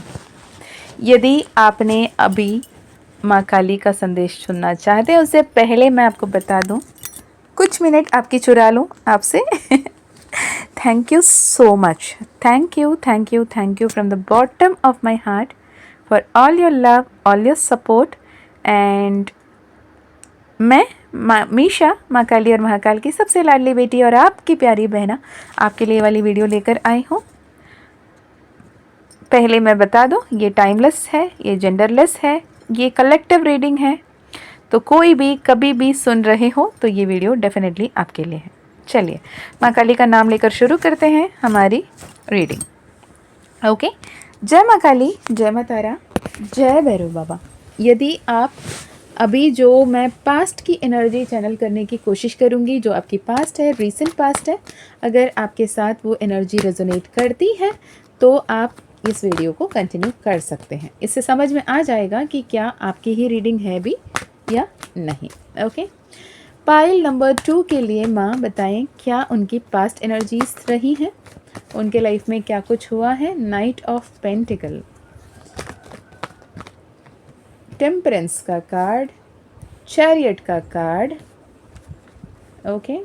यदि आपने अभी माँ काली का संदेश सुनना चाहते हैं, उससे पहले मैं आपको बता दूं, कुछ मिनट आपकी चुरा लूं आपसे। Thank you so much, thank you thank you thank you from the bottom of my heart for all your love, all your support. And मैं मीशा, माँ काली और महाकाल की सबसे लाडली बेटी और आपकी प्यारी बहना, आपके लिए वाली वीडियो लेकर आई हूँ। पहले मैं बता दूँ, ये टाइमलेस है, ये जेंडरलेस है, ये कलेक्टिव रीडिंग है, तो कोई भी कभी भी सुन रहे हो तो ये वीडियो डेफिनेटली आपके लिए है। चलिए माँ काली का नाम लेकर शुरू करते हैं हमारी रीडिंग। ओके, जय माँ काली, जय माँ तारा, जय भैरव बाबा। यदि आप अभी जो मैं पास्ट की एनर्जी चैनल करने की कोशिश करूँगी, जो आपकी पास्ट है, रीसेंट पास्ट है, अगर आपके साथ वो एनर्जी रेजोनेट करती है तो आप इस वीडियो को कंटिन्यू कर सकते हैं। इससे समझ में आ जाएगा कि क्या आपकी ही रीडिंग है भी या नहीं। ओके, पाइल नंबर 2 के लिए माँ बताएं क्या उनकी पास्ट एनर्जीज रही हैं, उनके लाइफ में क्या कुछ हुआ है। नाइट ऑफ पेंटिकल, टेम्परेंस का कार्ड, चैरियट का card, okay,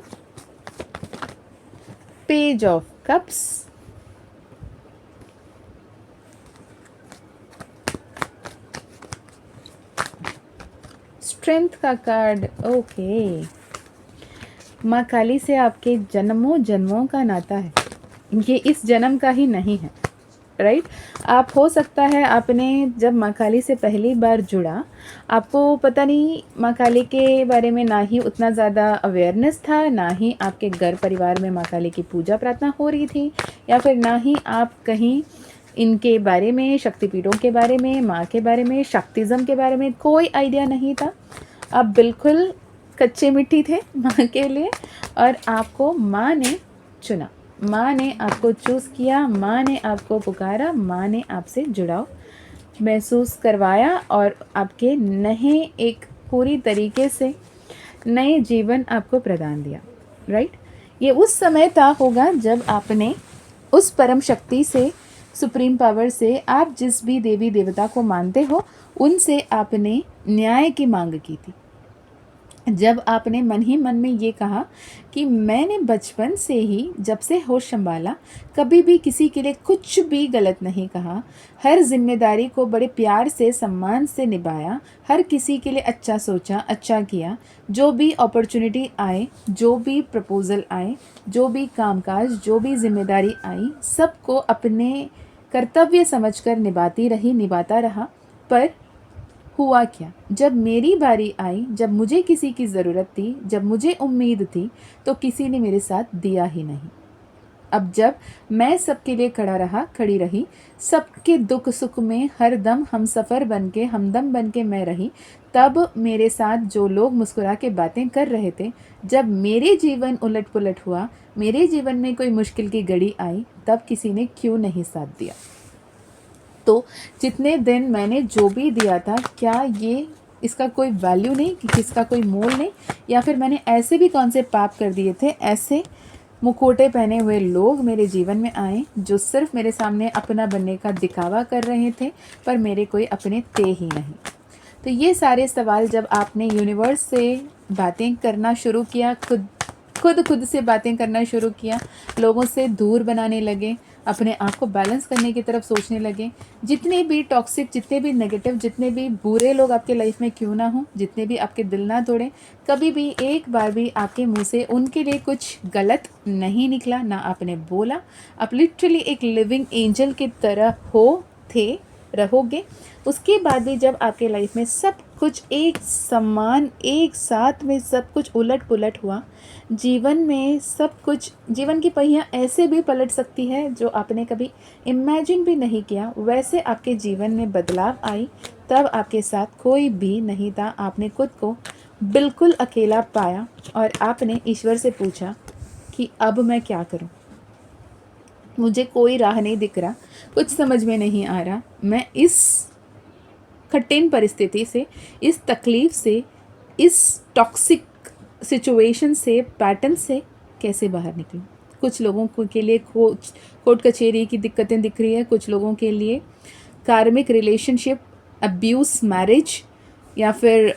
page of cups, strength का कार्ड। ओके, माँ काली से आपके जन्मों जन्मों का नाता है, ये इस जन्म का ही नहीं है, राइट। आप हो सकता है आपने जब माँ काली से पहली बार जुड़ा, आपको पता नहीं माँ काली के बारे में, ना ही उतना ज़्यादा अवेयरनेस था, ना ही आपके घर परिवार में माँ काली की पूजा प्रार्थना हो रही थी, या फिर ना ही आप कहीं इनके बारे में, शक्तिपीठों के बारे में, माँ के बारे में, शक्तिज़म के बारे में कोई आइडिया नहीं था। आप बिल्कुल कच्चे मिट्टी थे माँ के लिए, और आपको माँ ने चुना, माँ ने आपको चूज़ किया, माँ ने आपको पुकारा, माँ ने आपसे जुड़ाव महसूस करवाया और आपके नए एक पूरी तरीके से नए जीवन आपको प्रदान दिया, राइट। ये उस समय था होगा जब आपने उस परम शक्ति से, सुप्रीम पावर से, आप जिस भी देवी देवता को मानते हो उनसे आपने न्याय की मांग की थी। जब आपने मन ही मन में ये कहा कि मैंने बचपन से ही, जब से होश संभाला, कभी भी किसी के लिए कुछ भी गलत नहीं कहा, हर जिम्मेदारी को बड़े प्यार से, सम्मान से निभाया, हर किसी के लिए अच्छा सोचा, अच्छा किया, जो भी अपॉर्चुनिटी आए, जो भी प्रपोज़ल आए, जो भी कामकाज, जो भी जिम्मेदारी आई, सबको अपने कर्तव्य समझकर निभाती रही, निभाता रहा। पर हुआ क्या, जब मेरी बारी आई, जब मुझे किसी की ज़रूरत थी, जब मुझे उम्मीद थी, तो किसी ने मेरे साथ दिया ही नहीं। अब जब मैं सबके लिए खड़ा रहा, खड़ी रही, सबके दुख सुख में हर दम हम सफ़र बन के, हमदम बन के मैं रही, तब मेरे साथ जो लोग मुस्कुरा के बातें कर रहे थे, जब मेरे जीवन उलट पुलट हुआ, मेरे जीवन में कोई मुश्किल की घड़ी आई, तब किसी ने क्यों नहीं साथ दिया। तो जितने दिन मैंने जो भी दिया था, क्या ये इसका कोई वैल्यू नहीं, कि किसका कोई मोल नहीं, या फिर मैंने ऐसे भी कौन से पाप कर दिए थे, ऐसे मुखौटे पहने हुए लोग मेरे जीवन में आए जो सिर्फ मेरे सामने अपना बनने का दिखावा कर रहे थे, पर मेरे कोई अपने थे ही नहीं। तो ये सारे सवाल जब आपने यूनिवर्स से बातें करना शुरू किया, खुद से बातें करना शुरू किया, लोगों से दूर बनाने लगे, अपने आप को बैलेंस करने की तरफ सोचने लगे, जितने भी टॉक्सिक, जितने भी नेगेटिव, जितने भी बुरे लोग आपके लाइफ में क्यों ना हो, जितने भी आपके दिल ना तोड़ें, कभी भी एक बार भी आपके मुंह से उनके लिए कुछ गलत नहीं निकला, ना आपने बोला। आप लिटरली एक लिविंग एंजल की तरह रहोगे। उसके बाद भी जब आपके लाइफ में सब कुछ एक समान, एक साथ में सब कुछ उलट पुलट हुआ, जीवन में सब कुछ, जीवन की पहियाँ ऐसे भी पलट सकती है जो आपने कभी इमेजिन भी नहीं किया, वैसे आपके जीवन में बदलाव आई, तब आपके साथ कोई भी नहीं था। आपने खुद को बिल्कुल अकेला पाया और आपने ईश्वर से पूछा कि अब मैं क्या करूं, मुझे कोई राह नहीं दिख रहा, कुछ समझ में नहीं आ रहा, मैं इस कठिन परिस्थिति से, इस तकलीफ़ से, इस टॉक्सिक सिचुएशन से, पैटर्न से कैसे बाहर निकलूं। कुछ लोगों के लिए कोर्ट कचहरी की दिक्कतें दिख रही है, कुछ लोगों के लिए कार्मिक रिलेशनशिप, अब्यूज़, मैरिज, या फिर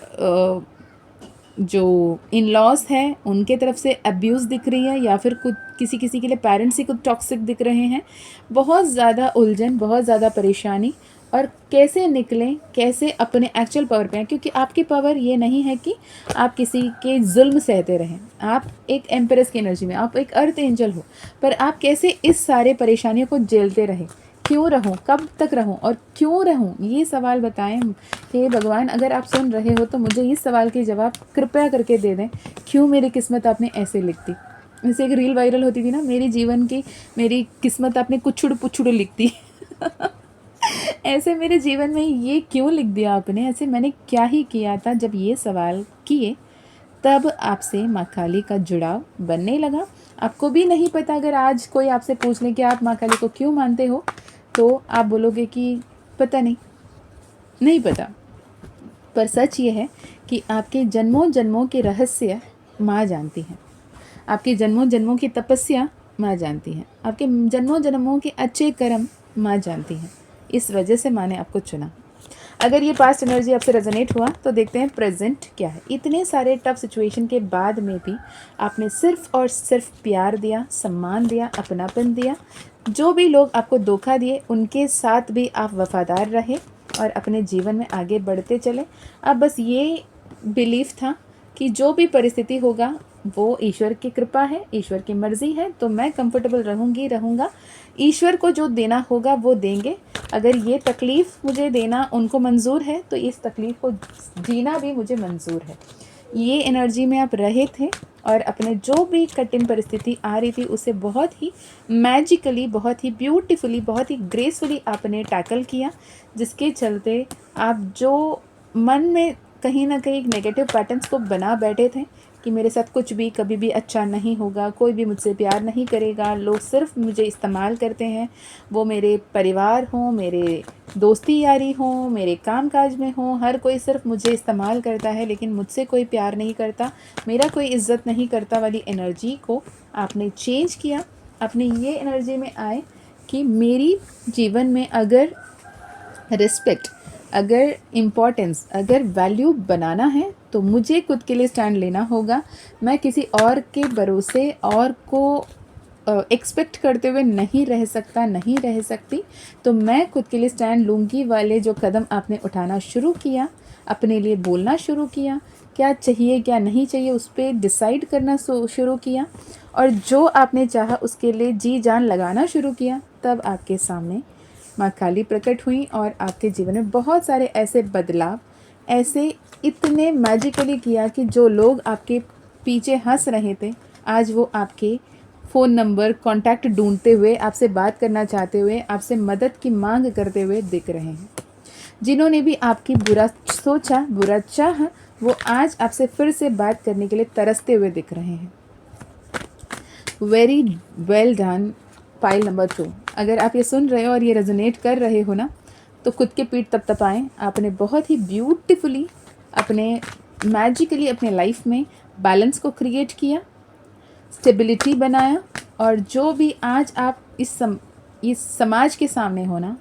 जो इन लॉज हैं उनके तरफ से अब्यूज़ दिख रही है, या फिर कुछ किसी के लिए पेरेंट्स ही कुछ टॉक्सिक दिख रहे हैं। बहुत ज़्यादा उलझन, बहुत ज़्यादा परेशानी, और कैसे निकलें, कैसे अपने एक्चुअल पावर पे आएं, क्योंकि आपकी पावर ये नहीं है कि आप किसी के जुल्म सहते रहें। आप एक एम्प्रेस की एनर्जी में, आप एक अर्थ एंजल हो, पर आप कैसे इस सारे परेशानियों को झेलते रहें। क्यों रहूं, कब तक रहूं और क्यों रहूं, ये सवाल बताएं। हे भगवान, अगर आप सुन रहे हो तो मुझे इस सवाल के जवाब कृपया करके दे दें। क्यों मेरी किस्मत आपने ऐसे लिख दी। जैसे एक रील वायरल होती थी ना, मेरी जीवन की, मेरी किस्मत आपने कुछुड़ पुछुड़ लिख दी। ऐसे मेरे जीवन में ये क्यों लिख दिया आपने, ऐसे मैंने क्या ही किया था। जब ये सवाल किए तब आपसे माँ काली का जुड़ाव बनने लगा। आपको भी नहीं पता, अगर आज कोई आपसे पूछ ले कि आप माँ काली को क्यों मानते हो, तो आप बोलोगे कि पता नहीं पता। पर सच ये है कि आपके जन्मों जन्मों के रहस्य माँ जानती हैं, आपके जन्मों जन्मों की तपस्या माँ जानती हैं, आपके जन्मों जन्मों के अच्छे कर्म माँ जानती हैं। इस वजह से माँ ने आपको चुना। अगर ये पास्ट एनर्जी आपसे रेजोनेट हुआ तो देखते हैं प्रेजेंट क्या है। इतने सारे टफ सिचुएशन के बाद में भी आपने सिर्फ और सिर्फ प्यार दिया, सम्मान दिया, अपनापन दिया। जो भी लोग आपको धोखा दिए उनके साथ भी आप वफादार रहे और अपने जीवन में आगे बढ़ते चले। अब बस ये बिलीफ था कि जो भी परिस्थिति होगा वो ईश्वर की कृपा है, ईश्वर की मर्ज़ी है, तो मैं कंफर्टेबल रहूँगा। ईश्वर को जो देना होगा वो देंगे। अगर ये तकलीफ़ मुझे देना उनको मंजूर है तो इस तकलीफ़ को जीना भी मुझे मंजूर है। ये एनर्जी में आप रहे थे और अपने जो भी कठिन परिस्थिति आ रही थी उसे बहुत ही मैजिकली, बहुत ही ब्यूटीफुली, बहुत ही ग्रेसफुली आपने टैकल किया, जिसके चलते आप जो मन में कहीं ना कहीं नेगेटिव पैटर्न्स को बना बैठे थे कि मेरे साथ कुछ भी कभी भी अच्छा नहीं होगा, कोई भी मुझसे प्यार नहीं करेगा, लोग सिर्फ मुझे इस्तेमाल करते हैं, वो मेरे परिवार हों, मेरे दोस्ती यारी हों, मेरे कामकाज में हों, हर कोई सिर्फ मुझे इस्तेमाल करता है लेकिन मुझसे कोई प्यार नहीं करता, मेरा कोई इज़्ज़त नहीं करता वाली एनर्जी को आपने चेंज किया। अपने ये एनर्जी में आए कि मेरी जीवन में अगर रिस्पेक्ट, अगर इम्पोर्टेंस, अगर वैल्यू बनाना है तो मुझे खुद के लिए स्टैंड लेना होगा। मैं किसी और के भरोसे और को एक्सपेक्ट करते हुए नहीं रह सकता, नहीं रह सकती। तो मैं खुद के लिए स्टैंड लूँगी वाले जो कदम आपने उठाना शुरू किया, अपने लिए बोलना शुरू किया, क्या चाहिए क्या नहीं चाहिए उस पर डिसाइड करना शुरू किया, और जो आपने चाहा उसके लिए जी जान लगाना शुरू किया, तब आपके सामने माँ काली प्रकट हुई और आपके जीवन में बहुत सारे ऐसे बदलाव, ऐसे इतने मैजिकली किया कि जो लोग आपके पीछे हंस रहे थे आज वो आपके फ़ोन नंबर, कॉन्टैक्ट ढूंढते हुए, आपसे बात करना चाहते हुए, आपसे मदद की मांग करते हुए दिख रहे हैं। जिन्होंने भी आपकी बुरा सोचा, बुरा चाहा, वो आज आपसे फिर से बात करने के लिए तरसते हुए दिख रहे हैं। Very well done pile number 2। अगर आप ये सुन रहे हो और ये रेजोनेट कर रहे हो ना, तो खुद के पीठ तपतपाएं। आपने बहुत ही ब्यूटीफुली, अपने मैजिकली अपने लाइफ में बैलेंस को क्रिएट किया, स्टेबिलिटी बनाया, और जो भी आज आप इस समाज के सामने हो ना,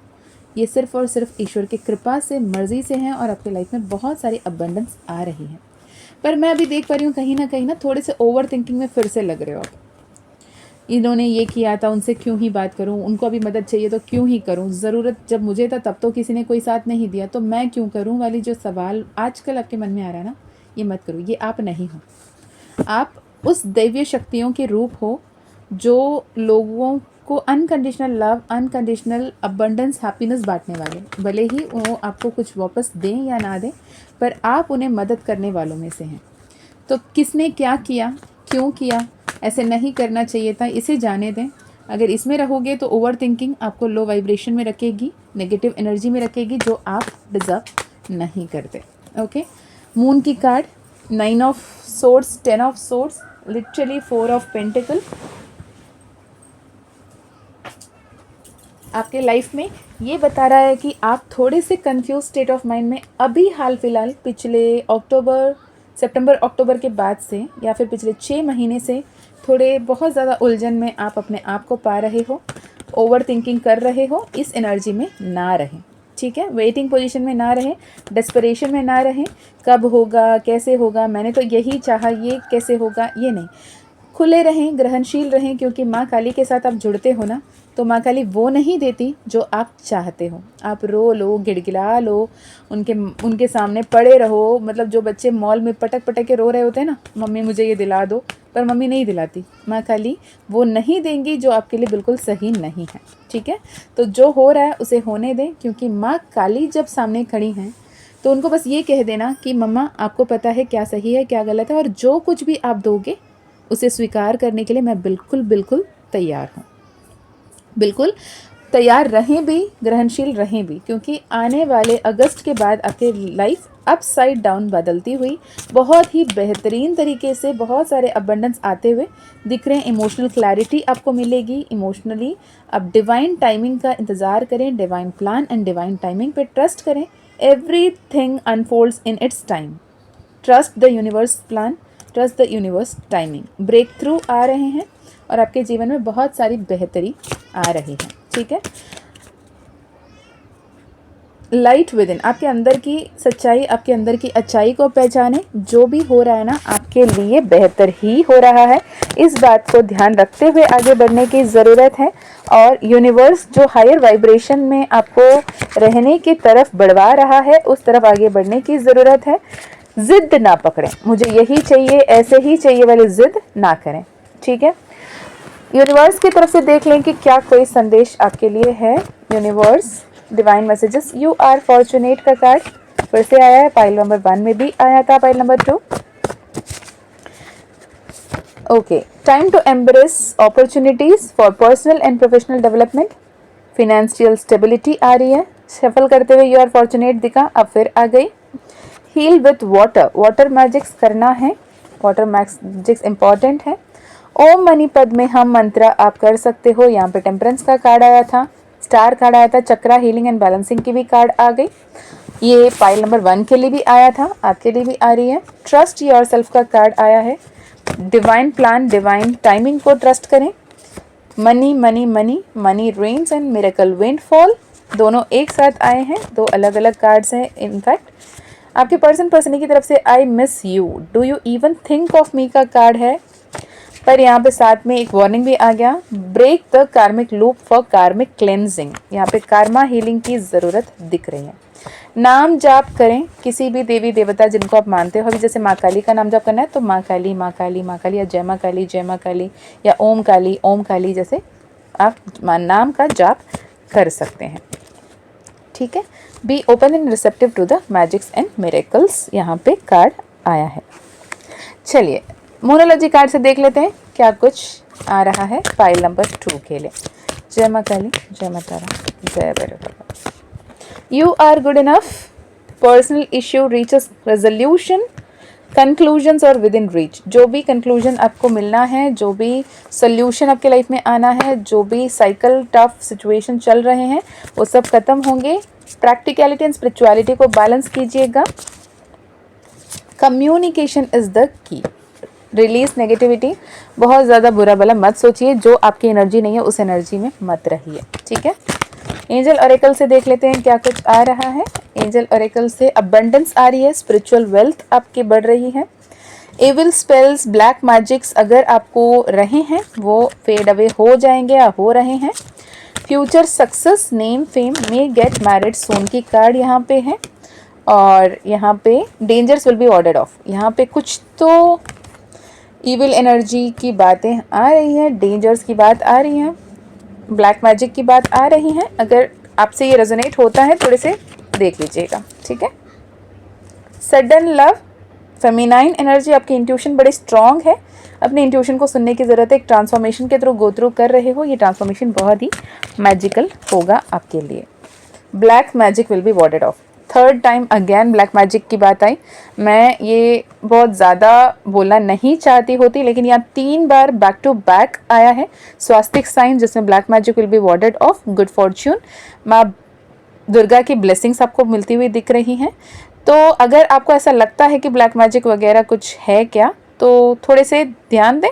ये सिर्फ और सिर्फ ईश्वर की कृपा से, मर्ज़ी से है, और आपकी लाइफ में बहुत सारी अबंडेंस आ रही है। पर मैं अभी देख पा रही हूँ कहीं ना थोड़े से ओवर थिंकिंग में फिर से लग रहे हो आप। इन्होंने ये किया था, उनसे क्यों ही बात करूं, उनको अभी मदद चाहिए तो क्यों ही करूं, ज़रूरत जब मुझे था तब तो किसी ने कोई साथ नहीं दिया, तो मैं क्यों करूं वाली जो सवाल आजकल आपके मन में आ रहा है ना, ये मत करो। ये आप नहीं हो। आप उस दैवीय शक्तियों के रूप हो जो लोगों को unconditional love, unconditional abundance, happiness बांटने वाले। भले ही वो आपको कुछ वापस दें या ना दें, पर आप उन्हें मदद करने वालों में से हैं। तो किसने क्या किया, क्यों किया, ऐसे नहीं करना चाहिए था, इसे जाने दें। अगर इसमें रहोगे तो ओवर थिंकिंग आपको लो वाइब्रेशन में रखेगी, नेगेटिव एनर्जी में रखेगी, जो आप डिज़र्व नहीं करते। ओके, मून की card, 9 of swords, 10 of swords, literally 4 of pentacle. आपके लाइफ में ये बता रहा है कि आप थोड़े से कंफ्यूज स्टेट ऑफ माइंड में अभी हाल फिलहाल पिछले सितंबर अक्टूबर के बाद से, या फिर पिछले 6 महीने से थोड़े बहुत ज़्यादा उलझन में आप अपने आप को पा रहे हो, ओवर थिंकिंग कर रहे हो। इस एनर्जी में ना रहें, ठीक है। वेटिंग पोजीशन में ना रहें, डेस्परेशन में ना रहें, कब होगा, कैसे होगा, मैंने तो यही चाहा, ये कैसे होगा, ये नहीं। खुले रहें, ग्रहणशील रहें, क्योंकि माँ काली के साथ आप जुड़ते हो ना, तो माँ काली वो नहीं देती जो आप चाहते हो। आप रो लो, गिड़गिड़ा लो, उनके सामने पड़े रहो। मतलब जो बच्चे मॉल में पटक पटक के रो रहे होते हैं ना, मम्मी मुझे ये दिला दो, पर मम्मी नहीं दिलाती। माँ काली वो नहीं देंगी जो आपके लिए बिल्कुल सही नहीं है, ठीक है। तो जो हो रहा है उसे होने दें, क्योंकि माँ काली जब सामने खड़ी हैं तो उनको बस ये कह देना कि मम्मा आपको पता है क्या सही है क्या गलत है, और जो कुछ भी आप दोगे उसे स्वीकार करने के लिए मैं बिल्कुल तैयार हूँ। बिल्कुल तैयार रहें भी, ग्रहणशील रहें भी, क्योंकि आने वाले अगस्त के बाद आपकी लाइफ अपसाइड डाउन बदलती हुई बहुत ही बेहतरीन तरीके से, बहुत सारे अबंडेंस आते हुए दिख रहे हैं। इमोशनल क्लैरिटी आपको मिलेगी। इमोशनली आप डिवाइन टाइमिंग का इंतज़ार करें, divine plan and divine timing पे ट्रस्ट करें। Everything unfolds in its time. Trust the universe plan, trust the universe timing. Breakthrough आ रहे हैं और आपके जीवन में बहुत सारी बेहतरी आ रही है, ठीक है। लाइट विद इन, आपके अंदर की सच्चाई, आपके अंदर की अच्छाई को पहचाने। जो भी हो रहा है ना आपके लिए बेहतर ही हो रहा है, इस बात को ध्यान रखते हुए आगे बढ़ने की ज़रूरत है। और यूनिवर्स जो हायर वाइब्रेशन में आपको रहने की तरफ बढ़वा रहा है, उस तरफ आगे बढ़ने की ज़रूरत है। जिद ना पकड़ें, मुझे यही चाहिए, ऐसे ही चाहिए वाली जिद ना करें, ठीक है। यूनिवर्स की तरफ से देख लें कि क्या कोई संदेश आपके लिए है। Universe, divine messages, you are fortunate का कार्ड फिर से आया है। पाइल नंबर 1 में भी आया था, pile number 2। Okay, time to embrace opportunities for personal and professional development. Financial stability आ रही है। शफल करते हुए यू आर फॉर्चुनेट दिखा, अब फिर आ गई। Heal with water, water magics करना है, वाटर मैजिक्स इंपॉर्टेंट है। ओम मनी पद में हम मंत्रा आप कर सकते हो। यहाँ पे टेम्परेंस का कार्ड आया था, स्टार कार्ड आया था, चक्रा हीलिंग एंड बैलेंसिंग की भी कार्ड आ गई। ये पाइल नंबर 1 के लिए भी आया था, आपके लिए भी आ रही है। ट्रस्ट योरसेल्फ का कार्ड आया है। डिवाइन प्लान, डिवाइन टाइमिंग को ट्रस्ट करें। Money money money, money rains and miracle windfall दोनों एक साथ आए हैं। 2 अलग अलग कार्ड्स हैं। इनफैक्ट आपके पर्सन की तरफ से I miss you, do you even think of me का कार्ड है। पर यहाँ पे साथ में एक वार्निंग भी आ गया, break the karmic loop for karmic cleansing. यहाँ पे कार्मा हीलिंग की ज़रूरत दिख रही है। नाम जाप करें, किसी भी देवी देवता जिनको आप मानते हो। अभी जैसे माँ काली का नाम जाप करना है तो माँ काली माँ काली माँ काली, या जय माँ काली या ओम काली जैसे आप नाम का जाप कर सकते हैं, ठीक है। Be open and receptive to the magics and miracles, यहाँ पे कार्ड आया है। चलिए मोनोलॉजी कार्ड से देख लेते हैं क्या कुछ आ रहा है फाइल नंबर 2 के लिए। जय माँ काली, जय माँ तारा, जय Bhairav Baba. You are good enough, personal issue reaches resolution, conclusions और विद इन रीच। जो भी कंक्लूजन आपको मिलना है, जो भी सोल्यूशन आपके लाइफ में आना है, जो भी साइकिल टफ सिचुएशन चल रहे हैं, वो सब खत्म होंगे। प्रैक्टिकलिटी एंड स्पिरिचुअलिटी को बैलेंस कीजिएगा। Communication is the key, release negativity, बहुत ज़्यादा बुरा भला मत सोचिए, जो आपकी एनर्जी नहीं है उस एनर्जी में मत रहिए, ठीक है। एंजल ऑरेकल से देख लेते हैं क्या कुछ आ रहा है। एंजल ऑरेकल से अबंडेंस आ रही है, स्पिरिचुअल वेल्थ आपकी बढ़ रही है। एविल स्पेल्स, ब्लैक मैजिक्स अगर आपको रहे हैं वो फेड अवे हो जाएंगे या हो रहे हैं। Future success, name, fame, may get married soon की कार्ड यहाँ पे है। और यहाँ पे dangers will be warded off, यहाँ पे कुछ तो ईविल एनर्जी की बातें आ रही हैं, डेंजर्स की बात आ रही है, ब्लैक मैजिक की बात आ रही है। अगर आपसे ये रेजोनेट होता है थोड़े से देख लीजिएगा, ठीक है। सडन लव, फेमिनाइन एनर्जी, आपकी इंट्यूशन बड़ी स्ट्रांग है, अपने इंट्यूशन को सुनने की ज़रूरत है। एक ट्रांसफॉर्मेशन के थ्रू गो थ्रू कर रहे हो, ये ट्रांसफॉर्मेशन बहुत ही मैजिकल होगा आपके लिए। Black magic will be warded off, third time again black magic की बात आई। मैं ये बहुत ज़्यादा बोलना नहीं चाहती होती, लेकिन यहाँ 3 बार बैक टू बैक आया है स्वास्तिक साइन जिसमें black magic will be warded off. Good fortune, माँ दुर्गा की ब्लेसिंग्स आपको मिलती हुई दिख रही हैं। तो अगर आपको ऐसा लगता है कि ब्लैक मैजिक वगैरह कुछ है क्या, तो थोड़े से ध्यान दें।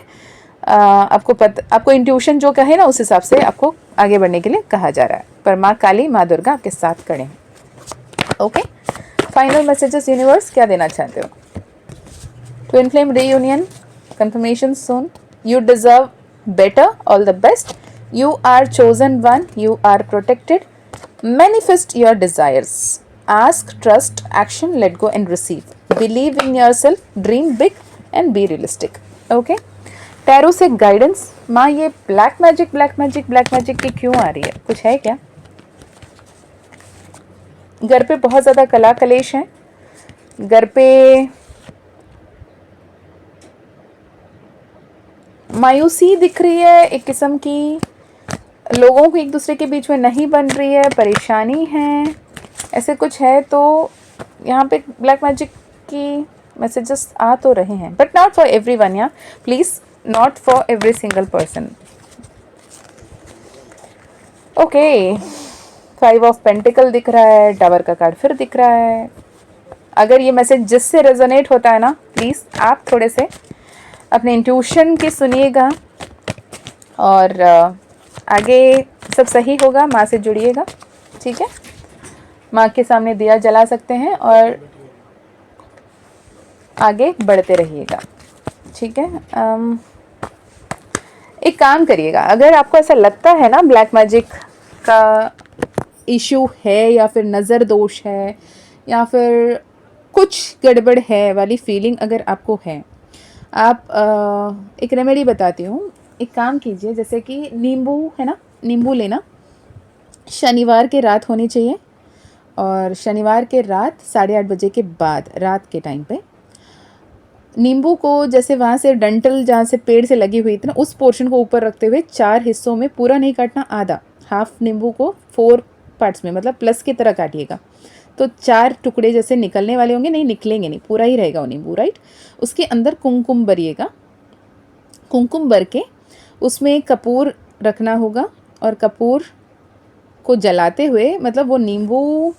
आपको इंट्यूशन जो कहे ना उस हिसाब से आपको आगे बढ़ने के लिए कहा जा रहा है, पर माँ काली, माँ दुर्गा आपके साथ खड़े हैं। ओके, फाइनल मैसेजेस यूनिवर्स क्या देना चाहते हो? Twin flame reunion, confirmation soon, you deserve better, all the best, you are chosen one, you are protected, manifest your desires, ask, trust, action, let go and receive, believe in yourself, dream big and be realistic. okay, tarot से guidance, माँ ये black magic की क्यों आ रही है, कुछ है क्या? घर पे बहुत ज़्यादा कला कलेश है, घर पे मायूसी दिख रही है एक किस्म की, लोगों को एक दूसरे के बीच में नहीं बन रही है, परेशानी है, ऐसे कुछ है। तो यहाँ पे ब्लैक मैजिक की मैसेजेस आ तो रहे हैं, but not for every one, या please not for every single person. Okay, 5 of pentacles दिख रहा है, टावर का कार्ड फिर दिख रहा है। अगर ये मैसेज जिससे रेजोनेट होता है ना, प्लीज़ आप थोड़े से अपने इंट्यूशन की सुनिएगा और आगे सब सही होगा। माँ से जुड़िएगा, ठीक है। माँ के सामने दिया जला सकते हैं और आगे बढ़ते रहिएगा, ठीक है। एक काम करिएगा, अगर आपको ऐसा लगता है ना ब्लैक मैजिक का इशू है या फिर नज़र दोष है या फिर कुछ गड़बड़ है वाली फीलिंग अगर आपको है, आप एक रेमेडी बताती हूँ। एक काम कीजिए, जैसे कि नींबू है ना, नींबू लेना, शनिवार के रात होनी चाहिए और शनिवार के रात 8:30 बजे के बाद रात के टाइम पे नींबू को जैसे वहाँ से डंठल जहाँ से पेड़ से लगी हुई थी ना उस पोर्शन को ऊपर रखते हुए 4 हिस्सों में, पूरा नहीं काटना, आधा, हाफ नींबू को 4 पार्ट्स में, मतलब प्लस की तरह काटिएगा। तो 4 टुकड़े जैसे निकलने वाले होंगे, नहीं निकलेंगे नहीं, पूरा ही रहेगा वो नींबू, राइट। उसके अंदर कुमकुम भरिएगा, कुमकुम भर के उसमें कपूर रखना होगा और कपूर को जलाते हुए, मतलब वो नींबू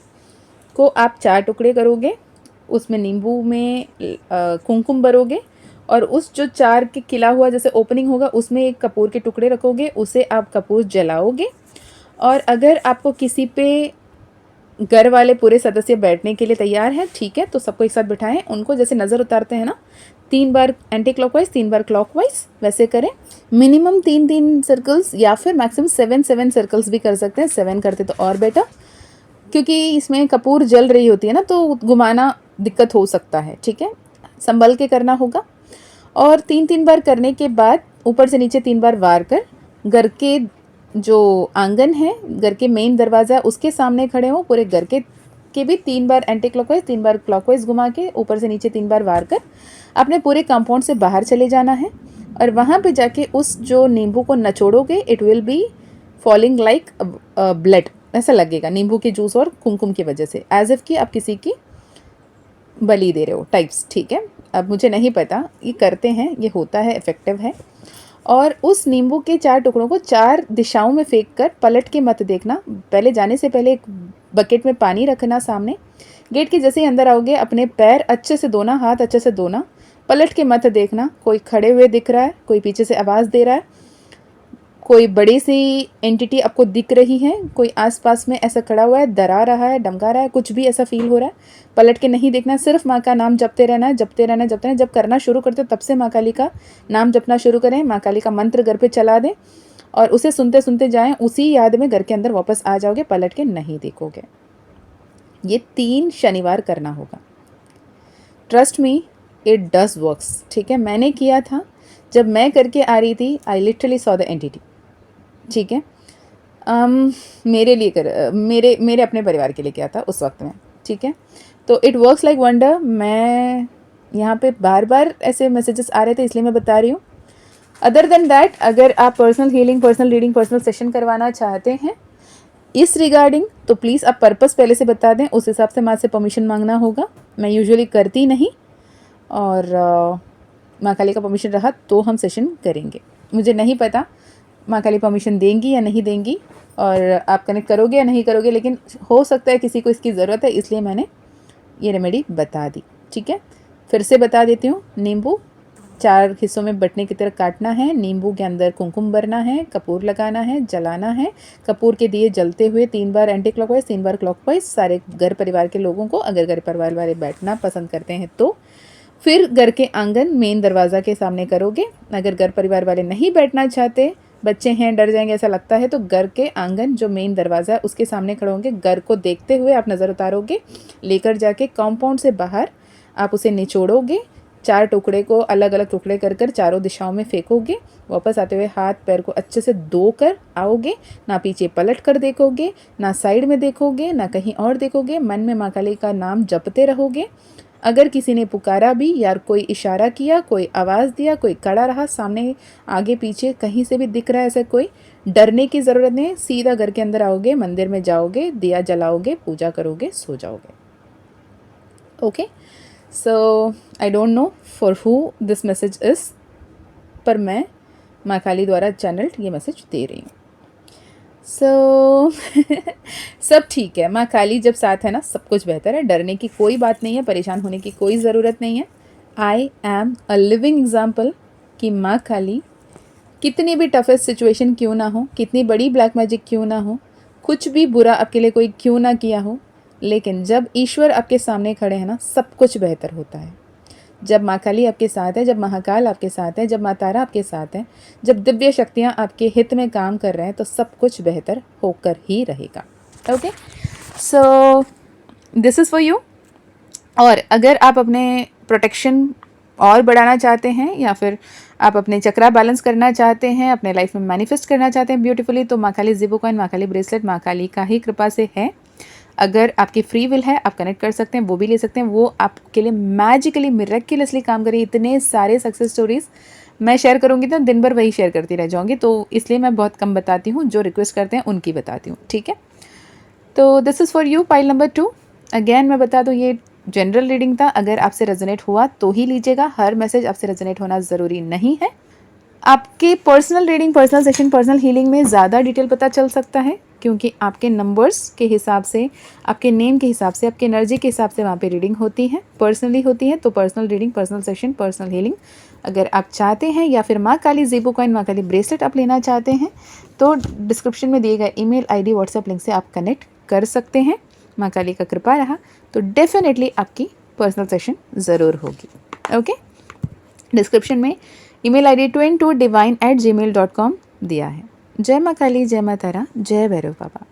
को आप 4 टुकड़े करोगे, उसमें नींबू में कुमकुम भरोगे और उस जो 4 के खिला हुआ जैसे ओपनिंग होगा उसमें एक कपूर के टुकड़े रखोगे, उसे आप कपूर जलाओगे। और अगर आपको किसी पे घर वाले पूरे सदस्य बैठने के लिए तैयार हैं, ठीक है, तो सबको एक साथ बिठाएं, उनको जैसे नज़र उतारते हैं ना, 3 बार एंटी क्लॉकवाइज 3 बार क्लॉकवाइज वैसे करें। मिनिमम 3 सर्कल्स या फिर मैक्सिमम 7 सर्कल्स भी कर सकते हैं, 7 करते तो और बेटर, क्योंकि इसमें कपूर जल रही होती है ना तो घुमाना दिक्कत हो सकता है, ठीक है, संभल के करना होगा। और 3 बार करने के बाद ऊपर से नीचे 3 बार वार कर घर के जो आंगन है, घर के मेन दरवाज़ा उसके सामने खड़े हो, पूरे घर के भी 3 बार एंटी क्लॉकवाइज 3 बार क्लॉकवाइज घुमा के ऊपर से नीचे 3 बार वार कर अपने पूरे कंपाउंड से बाहर चले जाना है। और वहाँ पे जाके उस जो नींबू को नचोड़ोगे, it will be falling like blood, ऐसा लगेगा नींबू के जूस और कुमकुम की वजह से, एज इफ कि आप किसी की बलि दे रहे हो टाइप्स, ठीक है। अब मुझे नहीं पता, ये करते हैं, ये होता है, इफ़ेक्टिव है। और उस नींबू के 4 टुकड़ों को 4 दिशाओं में फेंक कर पलट के मत देखना, पहले जाने से पहले एक बकेट में पानी रखना सामने। गेट के जैसे ही अंदर आओगे अपने पैर अच्छे से धोना, हाथ अच्छे से धोना, पलट के मत देखना, कोई खड़े हुए दिख रहा है, कोई पीछे से आवाज़ दे रहा है, कोई बड़ी सी एंटिटी आपको दिख रही है, कोई आसपास में ऐसा खड़ा हुआ है, डरा रहा है, धमका रहा है, कुछ भी ऐसा फील हो रहा है, पलट के नहीं देखना, सिर्फ माँ का नाम जपते रहना है, जपते रहना है, जपते रहना। जब करना शुरू करते हो तब से माँ काली का नाम जपना शुरू करें, माँ काली का मंत्र घर पे चला दें और उसे सुनते सुनते जाएं, उसी याद में घर के अंदर वापस आ जाओगे, पलट के नहीं देखोगे। ये 3 शनिवार करना होगा। Trust me, it does works. ठीक है, मैंने किया था, जब मैं करके आ रही थी, I literally saw the entity. ठीक है, मेरे लिए मेरे अपने परिवार के लिए किया था उस वक्त में। ठीक है, तो इट वर्क्स लाइक वंडर। मैं यहाँ पे बार बार ऐसे मैसेजेस आ रहे थे, इसलिए मैं बता रही हूँ। अदर देन दैट, अगर आप personal healing, personal reading, personal session करवाना चाहते हैं इस रिगार्डिंग, तो प्लीज़ आप पर्पस पहले से बता दें, उस हिसाब से माँ से परमिशन मांगना होगा। मैं यूजुअली करती नहीं, और माँ काली का परमिशन रहा तो हम सेशन करेंगे। मुझे नहीं पता माँ काली परमिशन देंगी या नहीं देंगी, और आप कनेक्ट करोगे या नहीं करोगे, लेकिन हो सकता है किसी को इसकी ज़रूरत है, इसलिए मैंने ये रेमेडी बता दी। ठीक है, फिर से बता देती हूँ। नींबू 4 हिस्सों में बटने की तरह काटना है, नींबू के अंदर कुमकुम भरना है, कपूर लगाना है, जलाना है। कपूर के दिए जलते हुए 3 बार एंटी क्लॉकवाइज, 3 बार क्लॉकवाइज, सारे घर परिवार के लोगों को, अगर घर परिवार वाले बैठना पसंद करते हैं तो। फिर घर के आंगन मेन दरवाज़ा के सामने करोगे। अगर घर परिवार वाले नहीं बैठना चाहते, बच्चे हैं, डर जाएंगे ऐसा लगता है, तो घर के आंगन जो मेन दरवाज़ा है उसके सामने खड़े होंगे। घर को देखते हुए आप नज़र उतारोगे, लेकर जाके कंपाउंड से बाहर आप उसे निचोड़ोगे। 4 टुकड़े को अलग अलग टुकड़े कर कर चारों दिशाओं में फेंकोगे। वापस आते हुए हाथ पैर को अच्छे से धो कर आओगे। ना पीछे पलट कर देखोगे, ना साइड में देखोगे, ना कहीं और देखोगे। मन में माँ काली का नाम जपते रहोगे। अगर किसी ने पुकारा भी या कोई इशारा किया, कोई आवाज़ दिया, कोई खड़ा रहा सामने, आगे पीछे कहीं से भी दिख रहा है ऐसा कोई, डरने की ज़रूरत नहीं। सीधा घर के अंदर आओगे, मंदिर में जाओगे, दिया जलाओगे, पूजा करोगे, सो जाओगे। Okay, so I don't know for who this message is, पर मैं माँ काली द्वारा चैनल्ड ये मैसेज दे रही हूँ। सो सब ठीक है, माँ काली जब साथ है ना, सब कुछ बेहतर है। डरने की कोई बात नहीं है, परेशान होने की कोई ज़रूरत नहीं है। I am a living example कि माँ काली कितनी भी टफेस्ट सिचुएशन क्यों ना हो, कितनी बड़ी ब्लैक मैजिक क्यों ना हो, कुछ भी बुरा आपके लिए कोई क्यों ना किया हो, लेकिन जब ईश्वर आपके सामने खड़े हैं ना, सब कुछ बेहतर होता है। जब माँ काली आपके साथ है, जब महाकाल आपके साथ है, जब माँ तारा आपके साथ है, जब दिव्य शक्तियाँ आपके हित में काम कर रहे हैं, तो सब कुछ बेहतर होकर ही रहेगा। Okay, so this is for you. और अगर आप अपने प्रोटेक्शन और बढ़ाना चाहते हैं, या फिर आप अपने चक्रा बैलेंस करना चाहते हैं, अपने लाइफ में मैनिफेस्ट करना चाहते हैं ब्यूटीफुली, तो माँ काली ज़िबो कॉइन, माँ काली ब्रेसलेट माँ काली का ही कृपा से है। अगर आपकी फ्री विल है, आप कनेक्ट कर सकते हैं, वो भी ले सकते हैं। वो आपके लिए मैजिकली, मिरेक्युलसली काम करें। इतने सारे सक्सेस स्टोरीज़ मैं शेयर करूँगी तो दिन भर वही शेयर करती रह जाऊँगी, तो इसलिए मैं बहुत कम बताती हूँ। जो रिक्वेस्ट करते हैं उनकी बताती हूँ। ठीक है, तो this is for you, pile number 2। Again मैं बता दूँ, ये जनरल रीडिंग था। अगर आपसे रेजोनेट हुआ तो ही लीजिएगा, हर मैसेज आपसे रेजोनेट होना ज़रूरी नहीं है। आपके personal reading, personal session, personal healing में ज़्यादा डिटेल पता चल सकता है, क्योंकि आपके नंबर्स के हिसाब से, आपके नेम के हिसाब से, आपके एनर्जी के हिसाब से वहाँ पे रीडिंग होती है, पर्सनली होती है। तो personal reading, personal session, personal healing अगर आप चाहते हैं, या फिर माँ काली ज़िबो कॉइन, माँ काली ब्रेसलेट आप लेना चाहते हैं, तो डिस्क्रिप्शन में दिए गए ईमेल आईडी, व्हाट्सएप लिंक से आप कनेक्ट कर सकते हैं। माँ काली का कृपा रहा तो डेफिनेटली आपकी पर्सनल सेशन ज़रूर होगी। ओके, डिस्क्रिप्शन में ईमेल आईडी twin2divine@gmail.com दिया है। जय माँ काली, जय माँ तारा, जय भैरव बाबा।